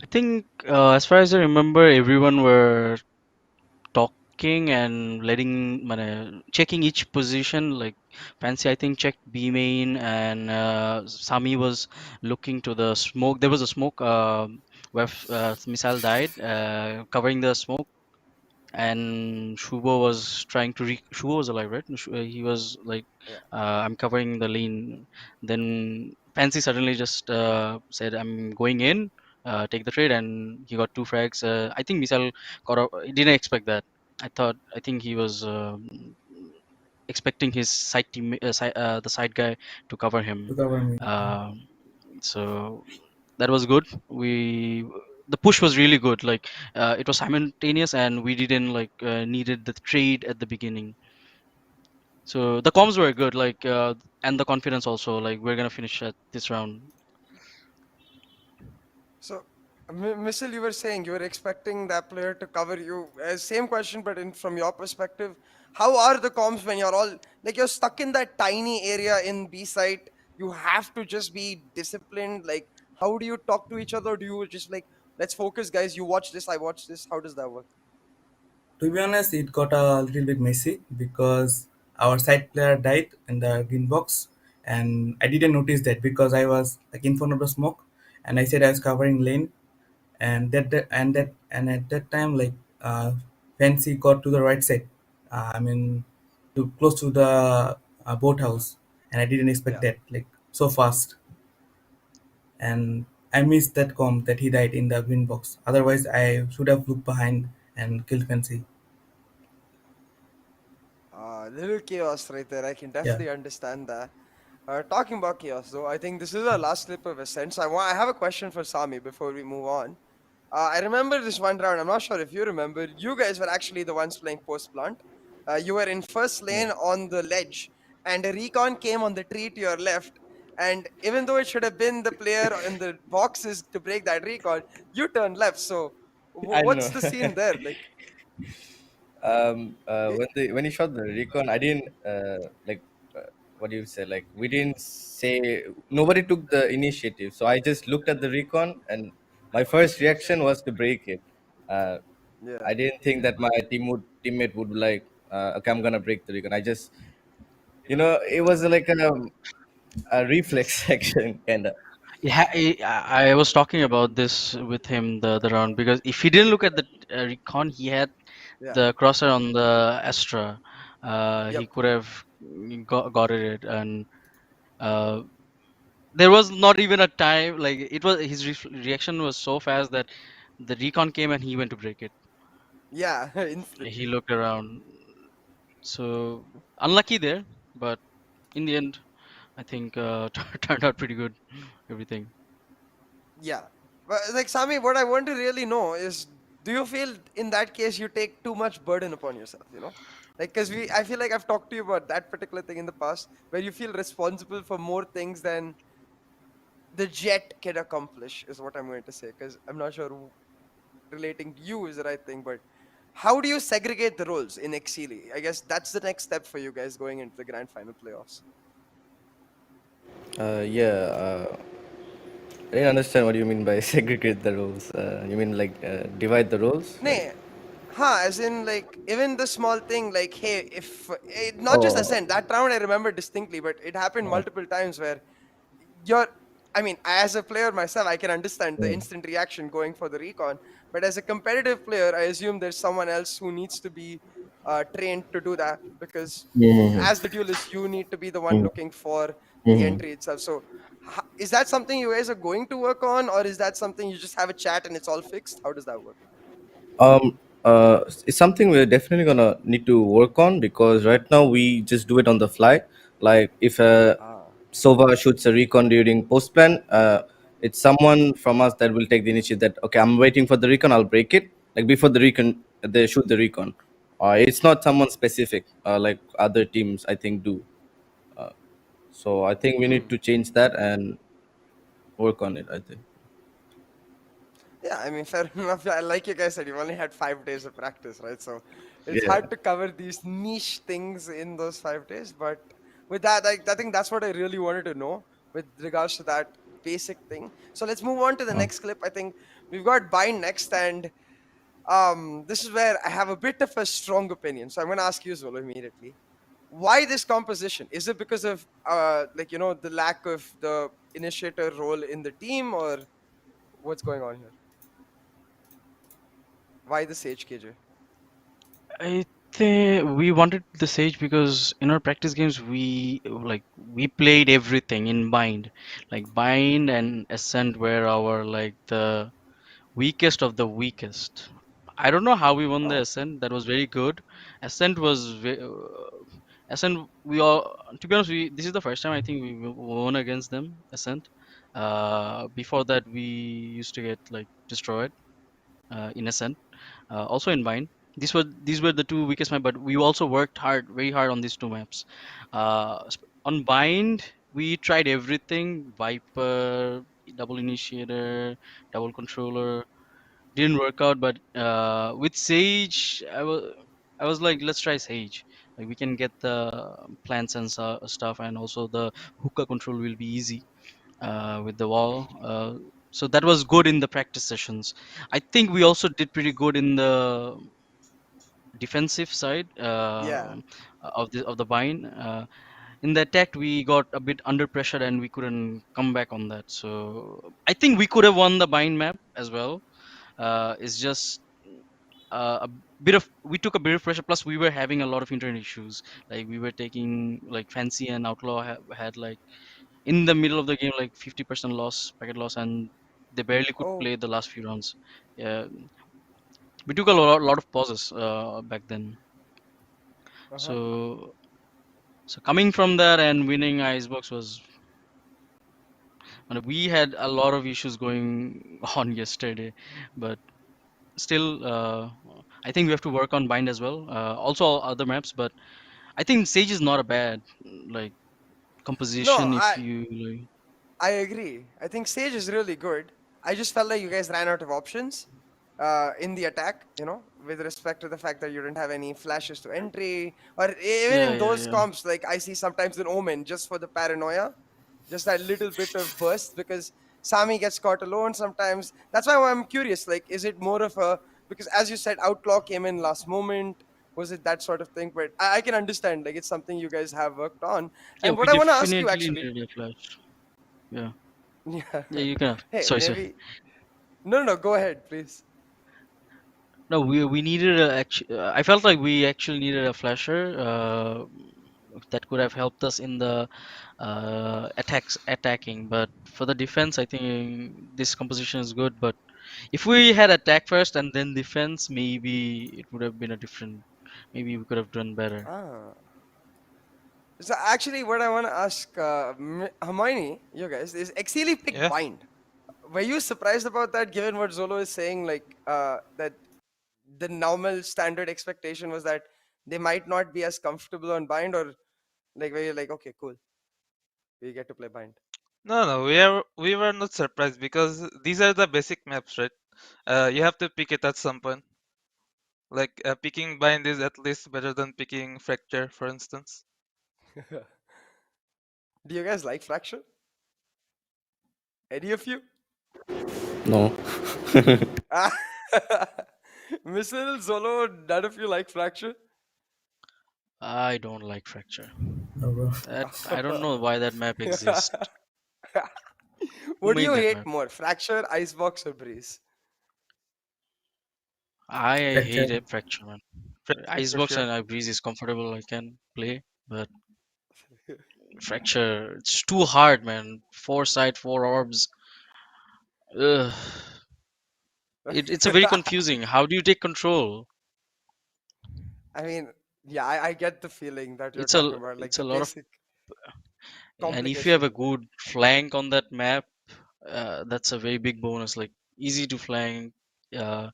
S6: I think, as far as I remember, everyone were talking and checking each position. Like Fancy, I think, checked B main, and Sami was looking to the smoke. There was a smoke where missile died, covering the smoke, and Shubo was trying to Shubo was alive, right? He was like,
S5: Yeah.
S6: I'm covering the lane. Then Fancy suddenly just said, I'm going in, take the trade, and he got two frags. I think Misal got up. He didn't expect that. I think he was expecting his the side guy to cover
S9: to
S6: him.
S9: cover me.
S6: Um so that was good. The push was really good. Like it was simultaneous, and we didn't like needed the trade at the beginning. So the comms were good. Like and the confidence also. Like we're gonna finish at this round.
S5: So, Missile, you were saying you were expecting that player to cover you. Same question, but from your perspective, how are the comms when you're all like you're stuck in that tiny area in B site? You have to just be disciplined. Like, how do you talk to each other? Do you just like, let's focus, guys? You watch this, I watch this. How does that work?
S9: To be honest, it got a little bit messy because our side player died in the green box, and I didn't notice that because I was like in front of the smoke, and I said I was covering lane, and and at that time like Fancy got to the right side. I mean, to close to the boathouse, and I didn't expect
S5: Yeah.
S9: that like so fast, and I missed that comp that he died in the green box. Otherwise, I should have looked behind and killed Fancy.
S5: Little chaos right there. I can
S9: Yeah.
S5: definitely understand that. Talking about chaos, though, I think this is our last clip of Ascent. I have a question for Sami before we move on. I remember this one round. I'm not sure if you remember. You guys were actually the ones playing post plant. You were in first lane on the ledge, and a recon came on the tree to your left. And even though it should have been the player in the boxes to break that recon, you turned left. So,
S7: I
S5: what's
S7: know.
S5: the scene there? Like, it,
S7: When he shot the recon, I didn't what do you say? Like we didn't say nobody took the initiative, so I just looked at the recon, and my first reaction was to break it. Uh,
S5: yeah.
S7: I didn't think that my teammate would be like, okay, I'm gonna break the recon. I just, it was like a reflex action kind of.
S6: Yeah, I was talking about this with him the other round, because if he didn't look at the recon, he had
S5: Yeah.
S6: the crosser on the Astra. He
S5: Yep.
S6: could have got it, and uh, there was not even a time. Like it was his reaction was so fast that the recon came and he went to break it.
S5: Yeah.
S6: He
S5: Instantly.
S6: looked around, so unlucky there, but in the end, I think turned out pretty good. Everything.
S5: Yeah. But like Sami, what I want to really know is, do you feel in that case you take too much burden upon yourself, Like, because I feel like I've talked to you about that particular thing in the past, where you feel responsible for more things than the jet can accomplish, is what I'm going to say. Because I'm not sure relating to you is the right thing, but how do you segregate the roles in Exceeli? I guess that's the next step for you guys going into the grand final playoffs.
S7: Yeah, I didn't understand what you mean by segregate the roles. You mean like divide the roles? Like,
S5: Nay, as in like even the small thing, like hey, if not just
S7: oh,
S5: Ascent, that round I remember distinctly, but it happened
S7: uh,
S5: multiple times where you're. I mean, as a player myself, I can understand the instant reaction going for the recon, but as a competitive player, I assume there's someone else who needs to be trained to do that because
S7: mm,
S5: as the duelist, you need to be the one
S7: mm,
S5: looking for the
S7: mm.
S5: entry itself. So, is that something you guys are going to work on, or is that something you just have a chat and it's all fixed? How does that work?
S7: Um, it's something we're definitely gonna need to work on because right now we just do it on the fly. Like if
S5: Ah.
S7: Sova shoots a recon during post plan, it's someone from us that will take the initiative. That okay, I'm waiting for the recon, I'll break it. Like before the recon, they shoot the recon. It's not someone specific like other teams I think do. So I think we need
S5: Hmm.
S7: to change that and work on it. I think.
S5: Yeah, I mean, fair enough. Like you guys said, you've only had 5 days of practice, right? So it's
S7: Yeah.
S5: hard to cover these niche things in those 5 days. But with that, I think that's what I really wanted to know with regards to that basic thing. So let's move on to the next clip. I think we've got Bind next, and this is where I have a bit of a strong opinion. So I'm going to ask you, Zolo, immediately. Why this composition? Is it because of the lack of the initiator role in the team, or what's going on here? Why the Sage, KJ?
S6: I think we wanted the Sage because in our practice games we played everything in bind. Like bind and ascent were our like the weakest of the weakest. I don't know how we won the
S5: Oh,
S6: ascent. That was very good. Ascent was ascent. We all, to be honest, we this is the first time I think we won against them. Ascent. Before that we used to get like destroyed in ascent. Also in bind. These were the two weakest maps, but we also worked hard, very hard on these two maps. On bind, we tried everything: Viper, double initiator, double controller. Didn't work out, but with Sage, I was like, let's try Sage. Like we can get the plants and stuff, and also the hookah control will be easy with the wall. So that was good in the practice sessions. I think we also did pretty good in the defensive side
S5: yeah.
S6: of the bind. In the attack, we got a bit under pressure and we couldn't come back on that. So I think we could have won the bind map as well. It's just a bit of we took a bit of pressure. Plus, we were having a lot of internet issues. Like we were taking like Fancy and Outlaw had like in the middle of the game like 50% loss, packet loss, and they barely could
S5: Oh,
S6: play the last few rounds. Yeah, we took a lot of pauses back then.
S5: uh-huh.
S6: So coming from that and winning Icebox was, we had a lot of issues going on yesterday, but still, I think we have to work on bind as well. Also other maps, but I think Sage is not a bad like
S5: No,
S6: composition if you like.
S5: I agree. I think Sage is really good. I just felt like you guys ran out of options in the attack, with respect to the fact that you didn't have any flashes to entry, or even
S6: Yeah,
S5: in
S6: yeah,
S5: those
S6: yeah.
S5: comps, like I see sometimes an Omen just for the paranoia, just that little bit of burst because Sami gets caught alone sometimes. That's why I'm curious. Like, is it more of a, because as you said, Outlaw came in last moment. Was it that sort of thing? But I can understand. Like, it's something you guys have worked on.
S6: Yeah,
S5: And
S6: we
S5: what I want to ask you
S6: definitely
S5: actually,
S6: needed a flash. Yeah,
S5: yeah,
S6: yeah, you can.
S5: hey,
S6: Sorry, sorry.
S5: maybe no, no, no, go ahead, please.
S6: No, we needed I felt like we actually needed a flasher that could have helped us in the attacking. But for the defense, I think this composition is good. But if we had attack first and then defense, maybe it would have been a different. Maybe we could have done better.
S5: Ah, so actually, what I want to ask Hermione, you guys, is Exceeli pick
S8: Yeah.
S5: bind. Were you surprised about that, given what Zolo is saying? Like that the normal standard expectation was that they might not be as comfortable on bind, or like where you're like, okay, cool, we get to play bind.
S8: No, no, we were not surprised because these are the basic maps, right? You have to pick it at some point. Like picking bind is at least better than picking fracture, for instance.
S5: Do you guys like fracture? Any of you?
S7: No.
S5: Ah, Missile, Zolo, none of you like fracture?
S6: I don't like fracture.
S9: No, bro.
S6: That I don't know why that map exists. Who
S5: What do
S6: made
S5: you
S6: that
S5: hate
S6: map?
S5: more, fracture, icebox, or breeze?
S6: I hate
S9: Fracture.
S6: it, fracture, man.
S8: Fracture for
S6: Icebox
S8: sure.
S6: and Breeze is comfortable. I can play, but fracture, it's too hard, man. Four side, four orbs. Ugh. It's a very confusing. How do you take control?
S5: I mean, yeah, I get the feeling that you're
S6: It's a
S5: talking about, like
S6: it's
S5: the
S6: a lot of,
S5: basic
S6: and if you have a
S5: complication.
S6: good flank on that map, that's a very big bonus. Like easy to flank, uh,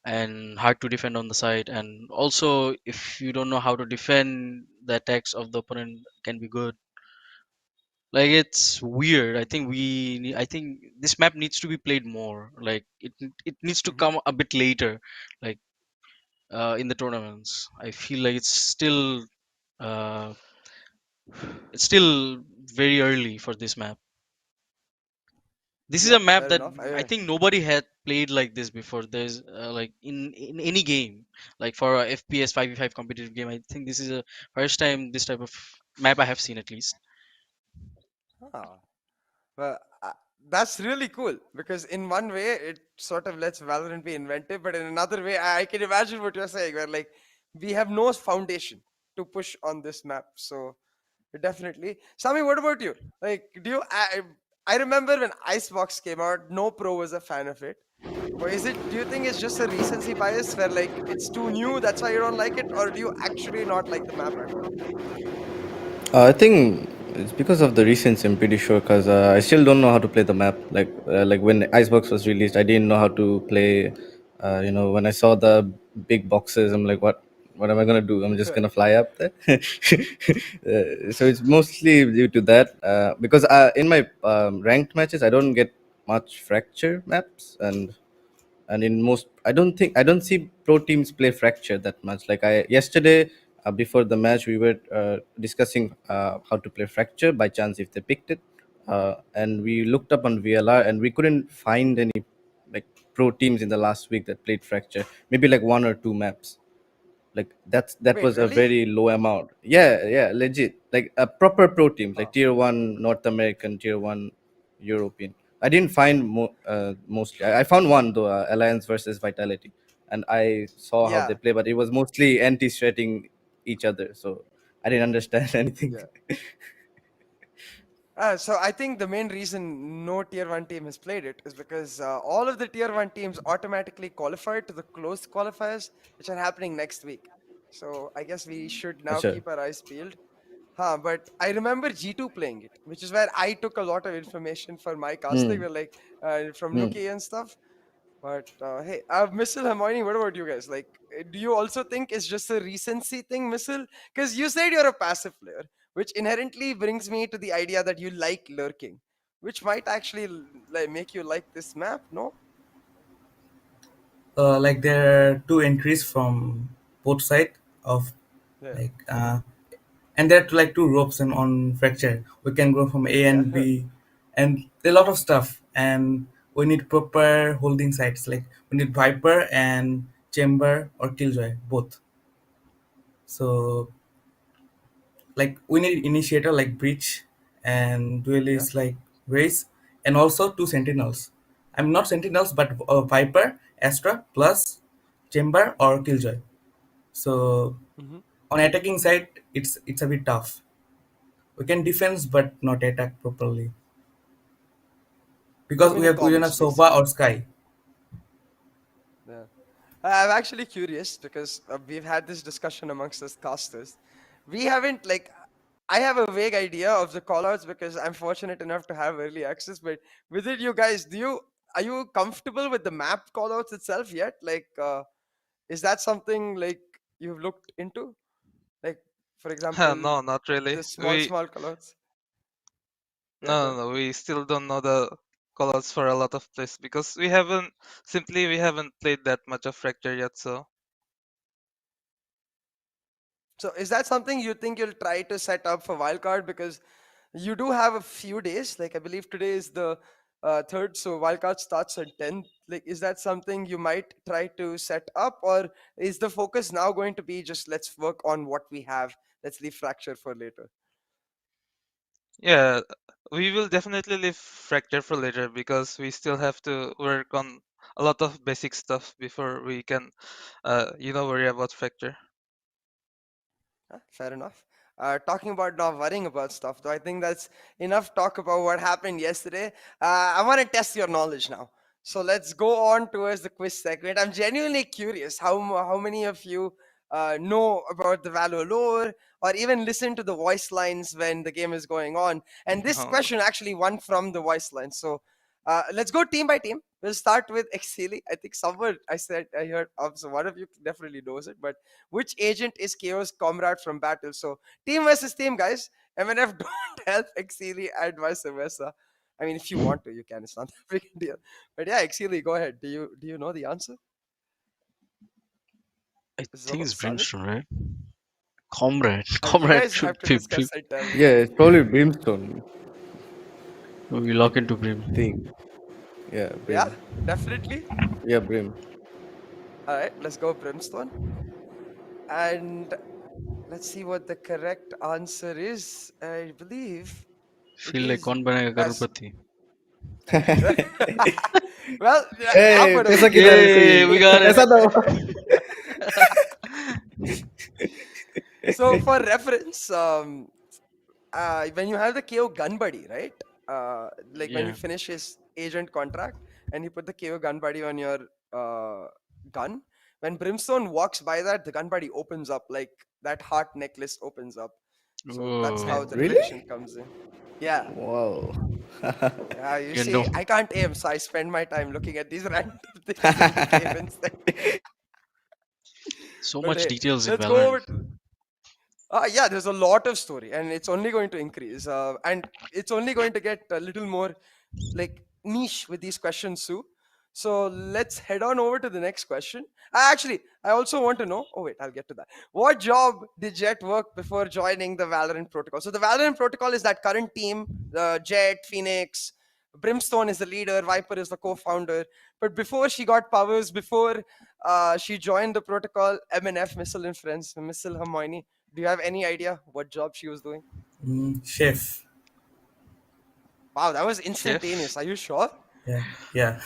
S6: and hard to defend on the side. And also, if you don't know how to defend, the attacks of the opponent can be good. Like it's weird. I think this map needs to be played more. Like it needs to
S5: Hmm.
S6: come a bit later, like in the tournaments. I feel like uh it's still very early for this map. This is
S5: Yeah,
S6: a map
S5: fair
S6: that
S5: enough.
S6: I think nobody had played like this before. There's like in any game, like for a FPS 5v5 competitive game, I think this is a first time this type of map I have seen at least.
S5: Ah, well, that's really cool because in one way it sort of lets Valorant be inventive, but in another way, I can imagine what you're saying. Where like we have no foundation to push on this map, so definitely. Sami, what about you? Like, do you? I remember when Icebox came out, no pro was a fan of it. Or is it? Do you think it's just a recency bias where like it's too new, that's why you don't like it, or do you actually not like the map at all?
S7: I think it's because of the recency. I'm pretty sure because I still don't know how to play the map. Like when Icebox was released, I didn't know how to play. When I saw the big boxes, I'm like, what am I gonna do? I'm just gonna fly up there. So it's mostly due to that. Because in my ranked matches, I don't get much fracture maps, and in most I don't see pro teams play fracture that much. Like I yesterday, before the match, we were discussing how to play fracture by chance if they picked it, and we looked up on VLR and we couldn't find any like pro teams in the last week that played fracture. Maybe like one or two maps. Like that
S5: Wait,
S7: was a
S5: really?
S7: very low amount. Yeah, legit. Like a proper pro team, like
S5: Oh,
S7: tier 1 North American, tier 1 European. I didn't find mostly. I found one though, Alliance versus Vitality, and I saw how they
S5: yeah,
S7: play, but it was mostly anti-threating each other, so I didn't understand anything.
S5: yeah. So I think the main reason no tier one team has played it is because all of the tier one teams automatically qualified to the closed qualifiers, which are happening next week. So I guess we should now
S7: Sure.
S5: keep our eyes peeled. Huh, but I remember G2 playing it, which is where I took a lot of information for my casting,
S7: Hmm.
S5: where like from
S7: Hmm.
S5: Nuki and stuff. But hey, Missile Hermione, what about you guys? Like, do you also think it's just a recency thing, Missile? Because you said you're a passive player, which inherently brings me to the idea that you like lurking, which might actually like make you like this map. No?
S9: Like there are two entries from both side of
S5: Yeah,
S9: like and there are like two ropes and on fracture we can go from A
S5: yeah,
S9: and B, and there are a lot of stuff, and we need proper holding sites, like we need Viper and Chamber or Killjoy both. So like we need initiator like Breach, and
S5: yeah.
S9: duelist like Race, and also two sentinels. I'm not sentinels but Viper, Astra plus Chamber or Killjoy. So
S5: Hmm.
S9: on attacking side, it's a bit tough. We can defense but not attack properly
S5: Too
S9: because we
S5: many
S9: have we don't have
S5: combos,
S9: Sova
S5: basically.
S9: or Sky.
S5: Yeah. I'm actually curious because we've had this discussion amongst us casters. We haven't like I have a vague idea of the callouts because I'm fortunate enough to have early access. But with it, you guys, do you are you comfortable with the map callouts itself yet? Like, is that something like you've looked into? Like, for example,
S8: No, not really.
S5: the small callouts. Yeah, go
S8: No,
S5: ahead.
S8: no, no, we still don't know the callouts for a lot of plays because we haven't played that much of Fracture yet. So
S5: So, is that something you think you'll try to set up for wildcard? Because you do have a few days. Like, I believe today is the third, so wildcard starts at 10th. Like, is that something you might try to set up, or is the focus now going to be just let's work on what we have? Let's leave fracture for later.
S8: yeah, we will definitely leave Fracture for later because we still have to work on a lot of basic stuff before we can, worry about Fracture.
S5: Fair enough. Talking about not worrying about stuff, though, I think that's enough talk about what happened yesterday. I want to test your knowledge now. So let's go on towards the quiz segment. I'm genuinely curious how many of you know about the Valor lore or even listen to the voice lines when the game is going on. And this
S8: No,
S5: question actually won from the voice lines. So let's go team by team. We'll start with Exceeli. I think someone I heard of, so one of you definitely knows it, but which agent is KO's comrade from battle? So team versus team, guys. MNF don't help Exceeli and vice versa. I mean, if you want to, you can. It's not that big a deal. But yeah, Exceeli, go ahead. Do you know the answer?
S6: I think
S5: Zolo,
S6: it's
S5: Sami?
S6: Brimstone, right? Comrade,
S5: You
S6: comrade
S5: guys
S6: should
S5: have to
S6: be
S5: discuss and tell me.
S7: Yeah, it's probably Brimstone
S6: we lock into Brim.
S7: thing. Yeah,
S5: Yeah,
S7: Brim.
S5: definitely.
S7: Yeah, Brim.
S5: All right, let's go Brimstone. And let's see what the correct answer is. I believe it
S6: Feel like
S5: is
S6: कौन बनेगा
S5: as
S6: करोड़पति?
S5: well,
S7: Hey,
S5: half
S7: पैसा
S5: a
S7: किधर है
S6: Yay, we
S7: कोई
S6: got it.
S7: पैसा दो.
S5: So for reference, when you have the KO gun buddy, right? Like when you
S6: Yeah.
S5: finish his agent contract and you put the KO gun buddy on your gun, when Brimstone walks by that, the gun buddy opens up, like that heart necklace opens up. So that's how
S6: Whoa.
S5: the
S7: Really?
S5: relation comes in. Yeah.
S7: Wow.
S5: Yeah, you
S6: You know.
S5: see, I can't aim, so I spend my time looking at these random things in the game instead.
S6: So
S5: But
S6: much
S5: hey,
S6: details in
S5: let's go
S6: Valorant.
S5: over to yeah, there's a lot of story, and it's only going to increase, and it's only going to get a little more like niche with these questions too. So let's head on over to the next question. Actually, I also want to know. Oh wait, I'll get to that. What job did Jet work before joining the Valorant protocol? So the Valorant protocol is that current team. Jet, Phoenix, Brimstone is the leader. Viper is the co-founder. But before she got powers, before she joined the protocol, MNF, Missile and Friends, Missile Hermione. Do you have any idea what job she was doing?
S9: Chef.
S5: Wow, that was
S8: Chef?
S5: instantaneous. Are you sure?
S9: Yeah, yeah.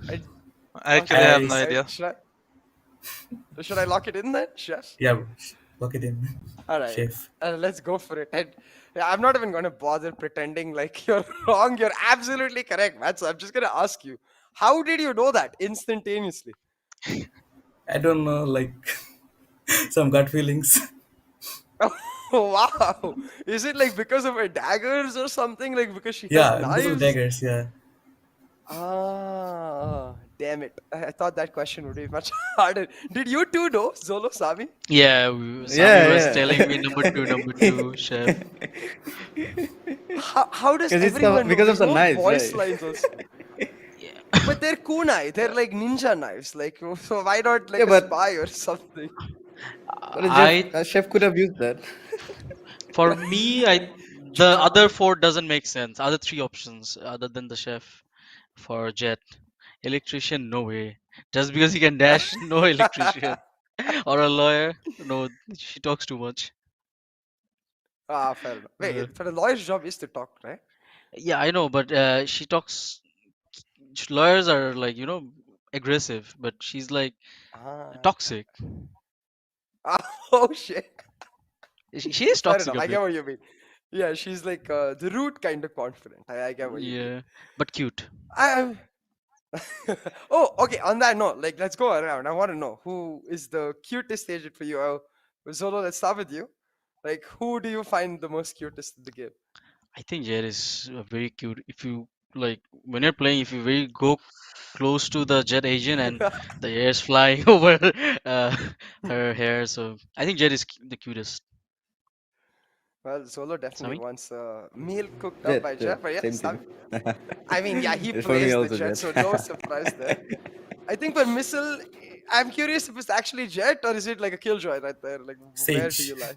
S5: I,
S8: I actually
S5: okay.
S8: have
S9: I
S8: no idea.
S5: Should I lock it in then? Chef?
S9: yeah. Lock it in.
S5: All right.
S9: Chef.
S5: Let's go for it. And yeah, I'm not even going to bother pretending like you're wrong. You're absolutely correct, man. So I'm just going to ask you, how did you know that instantaneously?
S9: I don't know, like some gut feelings.
S5: Oh, wow. Is it like because of her daggers or something? Like because she has
S9: Yeah, because of
S5: knives?
S9: daggers. Yeah.
S5: Ah, damn it. I thought that question would be much harder. Did you two know zoloCRAZY?
S6: Yeah, Sami
S7: Yeah,
S6: was telling me
S7: yeah.
S6: number two, chef.
S5: How does
S7: Because
S5: everyone know?
S7: because of
S5: There's
S7: the
S5: no
S7: knives,
S5: voice
S7: right?
S5: lines also.
S6: Yeah.
S5: But they're kunai. They're like ninja knives. Like, so why not
S7: Yeah,
S5: like a
S7: but
S5: spy or something?
S6: I
S7: a chef could have used that.
S6: For me, the other four doesn't make sense. Other three options other than the chef for Jet. Electrician, no way. Just because he can dash, no electrician. Or a lawyer, no, she talks too much.
S5: Ah, fair enough.
S6: Uh,
S5: Wait, for a lawyer's job is to talk, right?
S6: yeah, I know, but she talks. Lawyers are like, aggressive, but she's like
S5: Ah.
S6: toxic.
S5: Oh shit.
S6: She is
S5: Fair
S6: toxic
S5: enough.
S6: a
S5: I get
S6: bit.
S5: what you mean. Yeah, she's like the root kind of confident. I get what you mean.
S6: Yeah, but cute.
S5: I. Oh, okay. On that note, like let's go around. I want to know who is the cutest agent for you. Zolo, let's start with you. Like, who do you find the most cutest in the game?
S6: I think Jet is very cute. If you like when you're playing, if you very go close to the Jet agent and the hairs flying over uh, her hair, so I think Jet is the cutest.
S5: Well, Zolo definitely
S6: Sami?
S5: wants a meal cooked up
S7: Jet,
S5: by
S7: Jet,
S5: Jeff, but yeah,
S7: same thing.
S5: I mean, yeah, he
S7: It's for me
S5: plays the
S7: also,
S5: Jet,
S7: Jet.
S5: so no surprise there. I think for Missile, I'm curious if it's actually Jet or is it like a Killjoy right there? Like, where do
S9: Sage.
S5: you lie?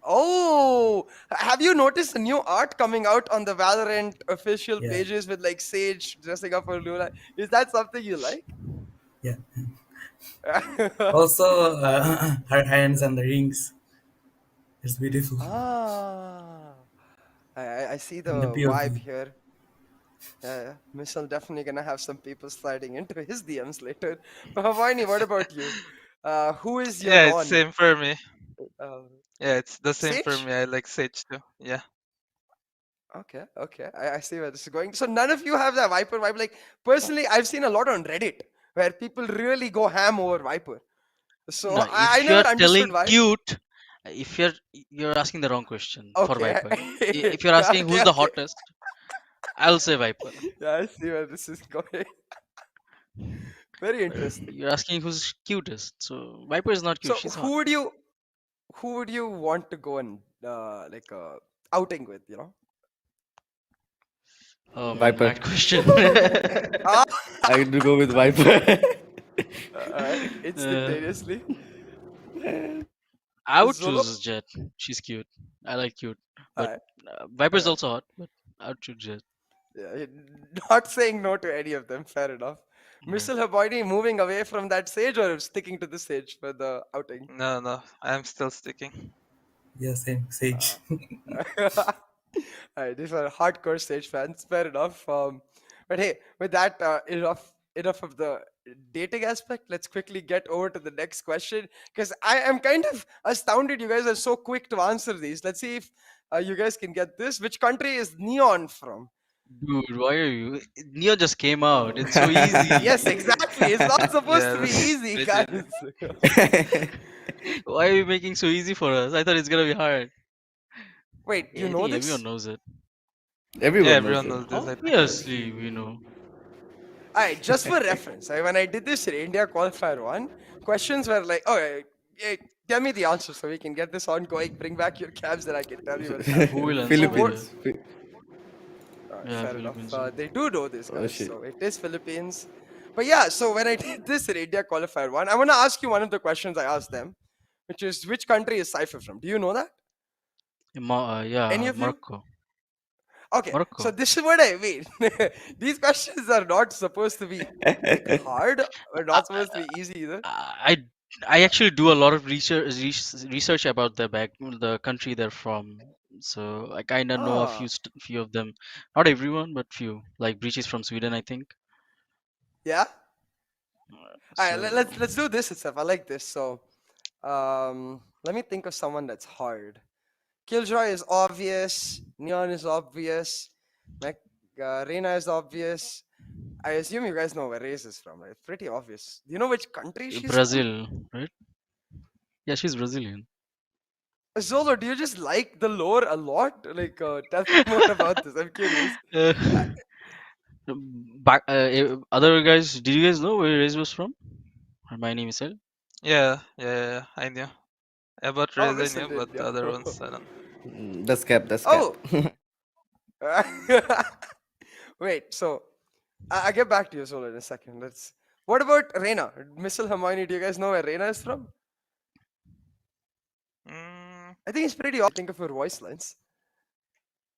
S5: Oh, have you noticed the new art coming out on the Valorant official
S9: Yeah.
S5: pages with like Sage dressing up for Luna? Is that something you like?
S9: Yeah. Also, her hands and the rings. It's beautiful.
S5: Ah, I see
S9: And the
S5: the vibe
S9: POV.
S5: here. Yeah, Missile definitely gonna have some people sliding into his DMs later. But Hermione, what about you? Who is your
S8: Yeah, it's
S5: Ron?
S8: same for me.
S5: Uh,
S8: Yeah, it's the same for
S5: Sage?
S8: me. I like Sage too. Yeah.
S5: Okay, okay. I see where this is going. So none of you have that Viper vibe. Like personally, I've seen a lot on Reddit where people really go ham over Viper. So
S6: No,
S5: I
S6: if
S5: never
S6: you're
S5: understood
S6: telling
S5: why.
S6: cute, if you're asking the wrong question for
S5: Okay.
S6: Viper. If you're asking who's
S5: Okay,
S6: the
S5: okay.
S6: hottest, I'll say Viper.
S5: Yeah, I see where this is going. Very
S6: But
S5: interesting.
S6: you're asking who's cutest. So Viper is not cute.
S5: So
S6: She's hot.
S5: who would you want to go and like outing with, you know?
S6: Oh man,
S7: Viper.
S6: hard question.
S5: Ah,
S7: I had to go with Viper.
S6: uh,
S5: instantaneously.
S6: I would
S5: Zolo.
S6: choose Jet. She's cute. I like cute, but
S5: Alright,
S6: Viper is
S5: alright.
S6: also hot. But I would choose Jet.
S5: Yeah, not saying no to any of them. Fair enough.
S6: Yeah.
S5: M1syl Hermione moving away from that stage or sticking to the stage for the outing?
S8: No, no, I'm still sticking.
S9: Yeah, same. Sage.
S5: Uh, Alright, these are hardcore stage fans. Fair enough. But hey, with that, enough of the dating aspect. Let's quickly get over to the next question because I am kind of astounded. You guys are so quick to answer these. Let's see if you guys can get this. Which country is Neon from?
S6: Dude, why are you? Neo just came out. It's so easy.
S5: Yes, exactly. It's not supposed
S8: Yeah,
S5: to be
S8: that's
S5: easy,
S8: pretty easy.
S5: guys.
S6: Why are you making so easy for us? I thought it's gonna be hard.
S5: Wait, do you
S6: I
S5: know
S6: think everyone
S5: this?
S6: knows it.
S8: Yeah,
S7: Everyone knows
S8: everyone
S7: it.
S8: knows this, I think.
S6: Obviously, we know.
S5: Alright, just for reference, when I did this India qualifier one, questions were like, oh, tell me the answer so we can get this on going. Bring back your cabs and I can tell you what's
S6: Who
S5: happening.
S6: will answer
S5: So,
S6: with
S5: what?
S6: the?
S7: Philippines.
S6: Yeah,
S5: Fair enough.
S6: Philippines. Yeah.
S5: They do know this,
S7: Oh
S5: guys.
S7: shit.
S5: So, it is Philippines. But yeah, so when I did this India qualifier one, I want to ask you one of the questions I asked them, which is which country is Cypher from? Do you know that? Any
S6: Yeah,
S5: of you?
S6: Morocco.
S5: Okay, so
S6: Morocco.
S5: this is what I mean. These questions are not supposed to be like hard or
S6: I,
S5: not supposed to be easy either.
S6: I I actually do a lot of research about the country they're from. So I kind of know a
S5: Ah,
S6: few of them. Not everyone, but few. Like Breach is from Sweden, I think.
S5: yeah. All right,
S6: So
S5: let's do this itself. I like this. So, let me think of someone that's hard. Killjoy is obvious. Neon is obvious. Mech, Reina is obvious. I assume you guys know where Raze is from, right? Pretty obvious. Do you know which country she's from?
S6: Brazil, right? Yeah, she's Brazilian.
S5: Zolo, do you just like the lore a lot? Like, tell me more about this. I'm curious.
S6: Uh,
S5: Uh,
S6: other guys, did you guys know where Rez was from? My name is El.
S8: Yeah, I knew. About
S5: oh,
S8: Rez I
S5: Missile
S8: knew,
S5: did,
S8: but the
S5: yeah.
S8: other ones I don't.
S7: That's cap. That's cap.
S5: Oh, wait. So I'll get back to you, Zolo, in a second. Let's. What about Reina? M1syl Hermione, do you guys know where Reina is from?
S8: Mm,
S5: I think it's pretty obvious. Think of her voice lines.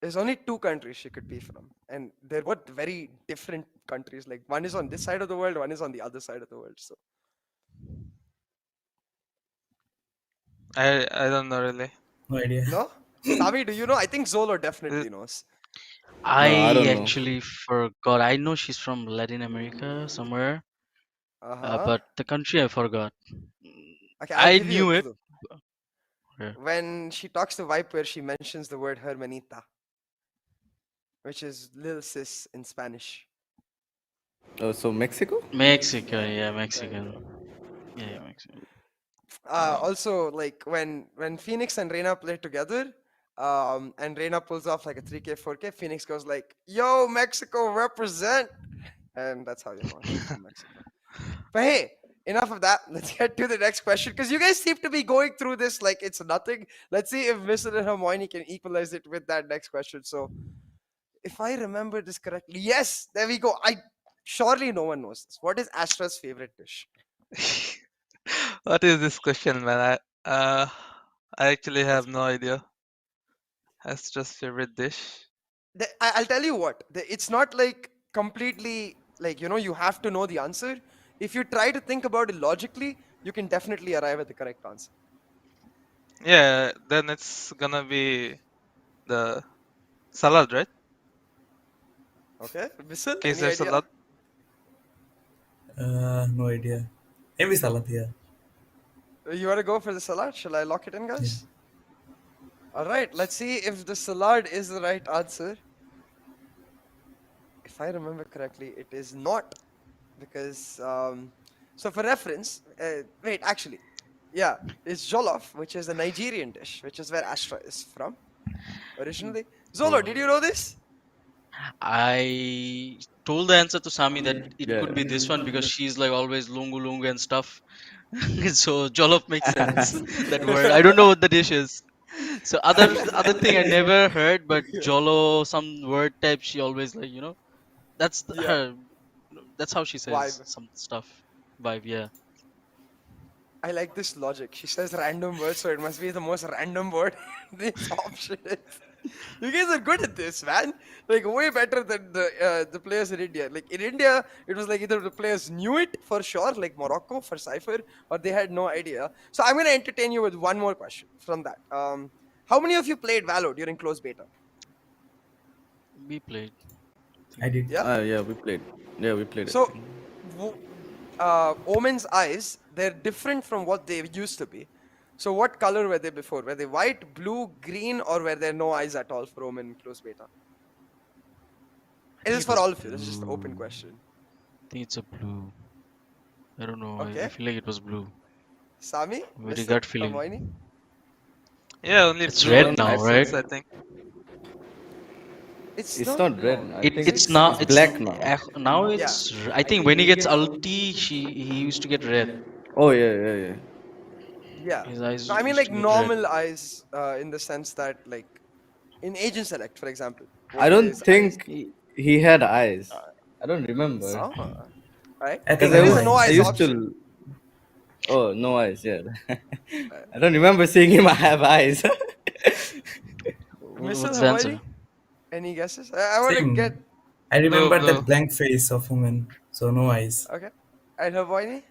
S5: There's only two countries she could be from, and they're both very different countries. Like one is on this side of the world, one is on the other side of the world. So
S8: I don't know really.
S9: No idea.
S5: no, Sami, do you know? I think Zolo
S8: Is
S5: definitely
S8: it-
S5: knows.
S7: No, I
S6: I
S7: don't know.
S6: actually forgot. I know she's from Latin America somewhere,
S5: Uh huh.
S6: but the country I forgot.
S5: Okay, I'll
S6: I
S5: give you a
S6: knew it.
S5: clue.
S6: Yeah.
S5: When she talks to Viper, she mentions the word hermanita, which is little sis in Spanish.
S7: Oh, so Mexico?
S6: Mexico, yeah,
S5: There you
S6: Mexican.
S5: go.
S6: Yeah, Mexican.
S5: Also, like when Phoenix and Reina play together, and Reina pulls off like a 3K, 4K, Phoenix goes like, "Yo, Mexico represent," and that's how you know she's from Mexico. But hey, enough of that. Let's get to the next question because you guys seem to be going through this like it's nothing. Let's see if M1syl and Hermione can equalize it with that next question. So, if I remember this correctly, yes, there we go. I surely no one knows this. What is Astra's favorite dish?
S8: What is this question, man? I actually
S5: That's
S8: have no idea. Astra's favorite dish.
S5: I'll tell you what. It's not like completely like you have to know the answer. If you try to think about it logically, you can definitely arrive at the correct answer.
S8: Yeah, then it's gonna be the salad, right?
S5: Okay, M1syl, any
S8: Caesar
S5: idea?
S8: salad.
S9: No idea. Maybe salad. Yeah.
S5: You want to go for the salad? Shall I lock it in,
S9: Yeah.
S5: guys? All right, let's see if the salad is the right answer. If I remember correctly, it is not because so for reference, wait, actually, yeah, it's jollof, which is a Nigerian dish, which is where Astra is from originally. Zolo, did you know this?
S6: I told the answer to Sami that it could be
S7: Yeah.
S6: this one because she's like always lungu lungu and stuff. So jollof makes sense. That word. I don't know what the dish is. So other thing I never heard, but jolo, some word type she always like, that's
S5: Yeah,
S6: her. That's how she says
S5: vibe.
S6: some stuff. Vibe, yeah.
S5: I like this logic. She says random words, so it must be the most random word in these options. You guys are good at this, man. Like way better than the players in India. Like in India, it was like either the players knew it for sure, like Morocco for Cypher, or they had no idea. So I'm gonna entertain you with one more question from that. How many of you played Valo during closed beta?
S6: We played. I
S9: I
S6: think.
S9: did.
S5: Yeah.
S7: Yeah, we played. Yeah, we played. I
S5: So,
S7: think.
S5: Omen's eyes, they're different from what they used to be. So, what color were they before? Were they white, blue, green, or were there no eyes at all for Omen in closed beta?
S6: I
S5: It
S6: think
S5: is
S6: it
S5: for
S6: was
S5: all of you. This is just the open
S6: blue.
S5: question.
S6: I think it's a blue. I don't know. I
S5: Okay.
S6: feel like it was blue.
S5: Sami,
S6: Very
S5: Missile,
S6: gut feeling.
S5: Hermione.
S8: Yeah, only
S6: It's
S8: blue
S6: red
S8: and
S7: I
S6: now, right?
S8: pixels, I think.
S5: It's
S7: It's
S5: not.
S7: not red.
S5: No.
S7: I
S6: It
S7: think
S5: Is it
S6: it's
S7: it's
S6: now
S5: green?
S7: it's
S6: it's
S7: black now.
S6: now
S5: Yeah.
S6: I think when he gets ulti, he used to get red.
S7: Oh yeah, yeah, yeah.
S5: Yeah.
S6: His eyes
S5: No, I mean
S6: used
S5: like
S6: to get red.
S5: normal eyes, in the sense that like in Agent Select, for example,
S7: I
S5: were
S7: don't
S5: his eyes?
S7: think he had eyes.
S5: Uh,
S7: I don't remember
S5: oh, all right.
S9: I
S7: because
S9: think
S5: There is
S9: no
S5: a no
S7: I
S5: eyes
S9: eyes.
S7: used
S5: option.
S7: to. Oh, no eyes. Yeah,
S5: Uh,
S7: I don't remember seeing him have eyes.
S5: Missile,
S6: What's the answer?
S5: Hermione. Any guesses? I want to get.
S9: Same. I
S8: Blue,
S9: remember
S8: blue.
S9: that blank face of woman, so no eyes.
S5: Okay. And Hermione.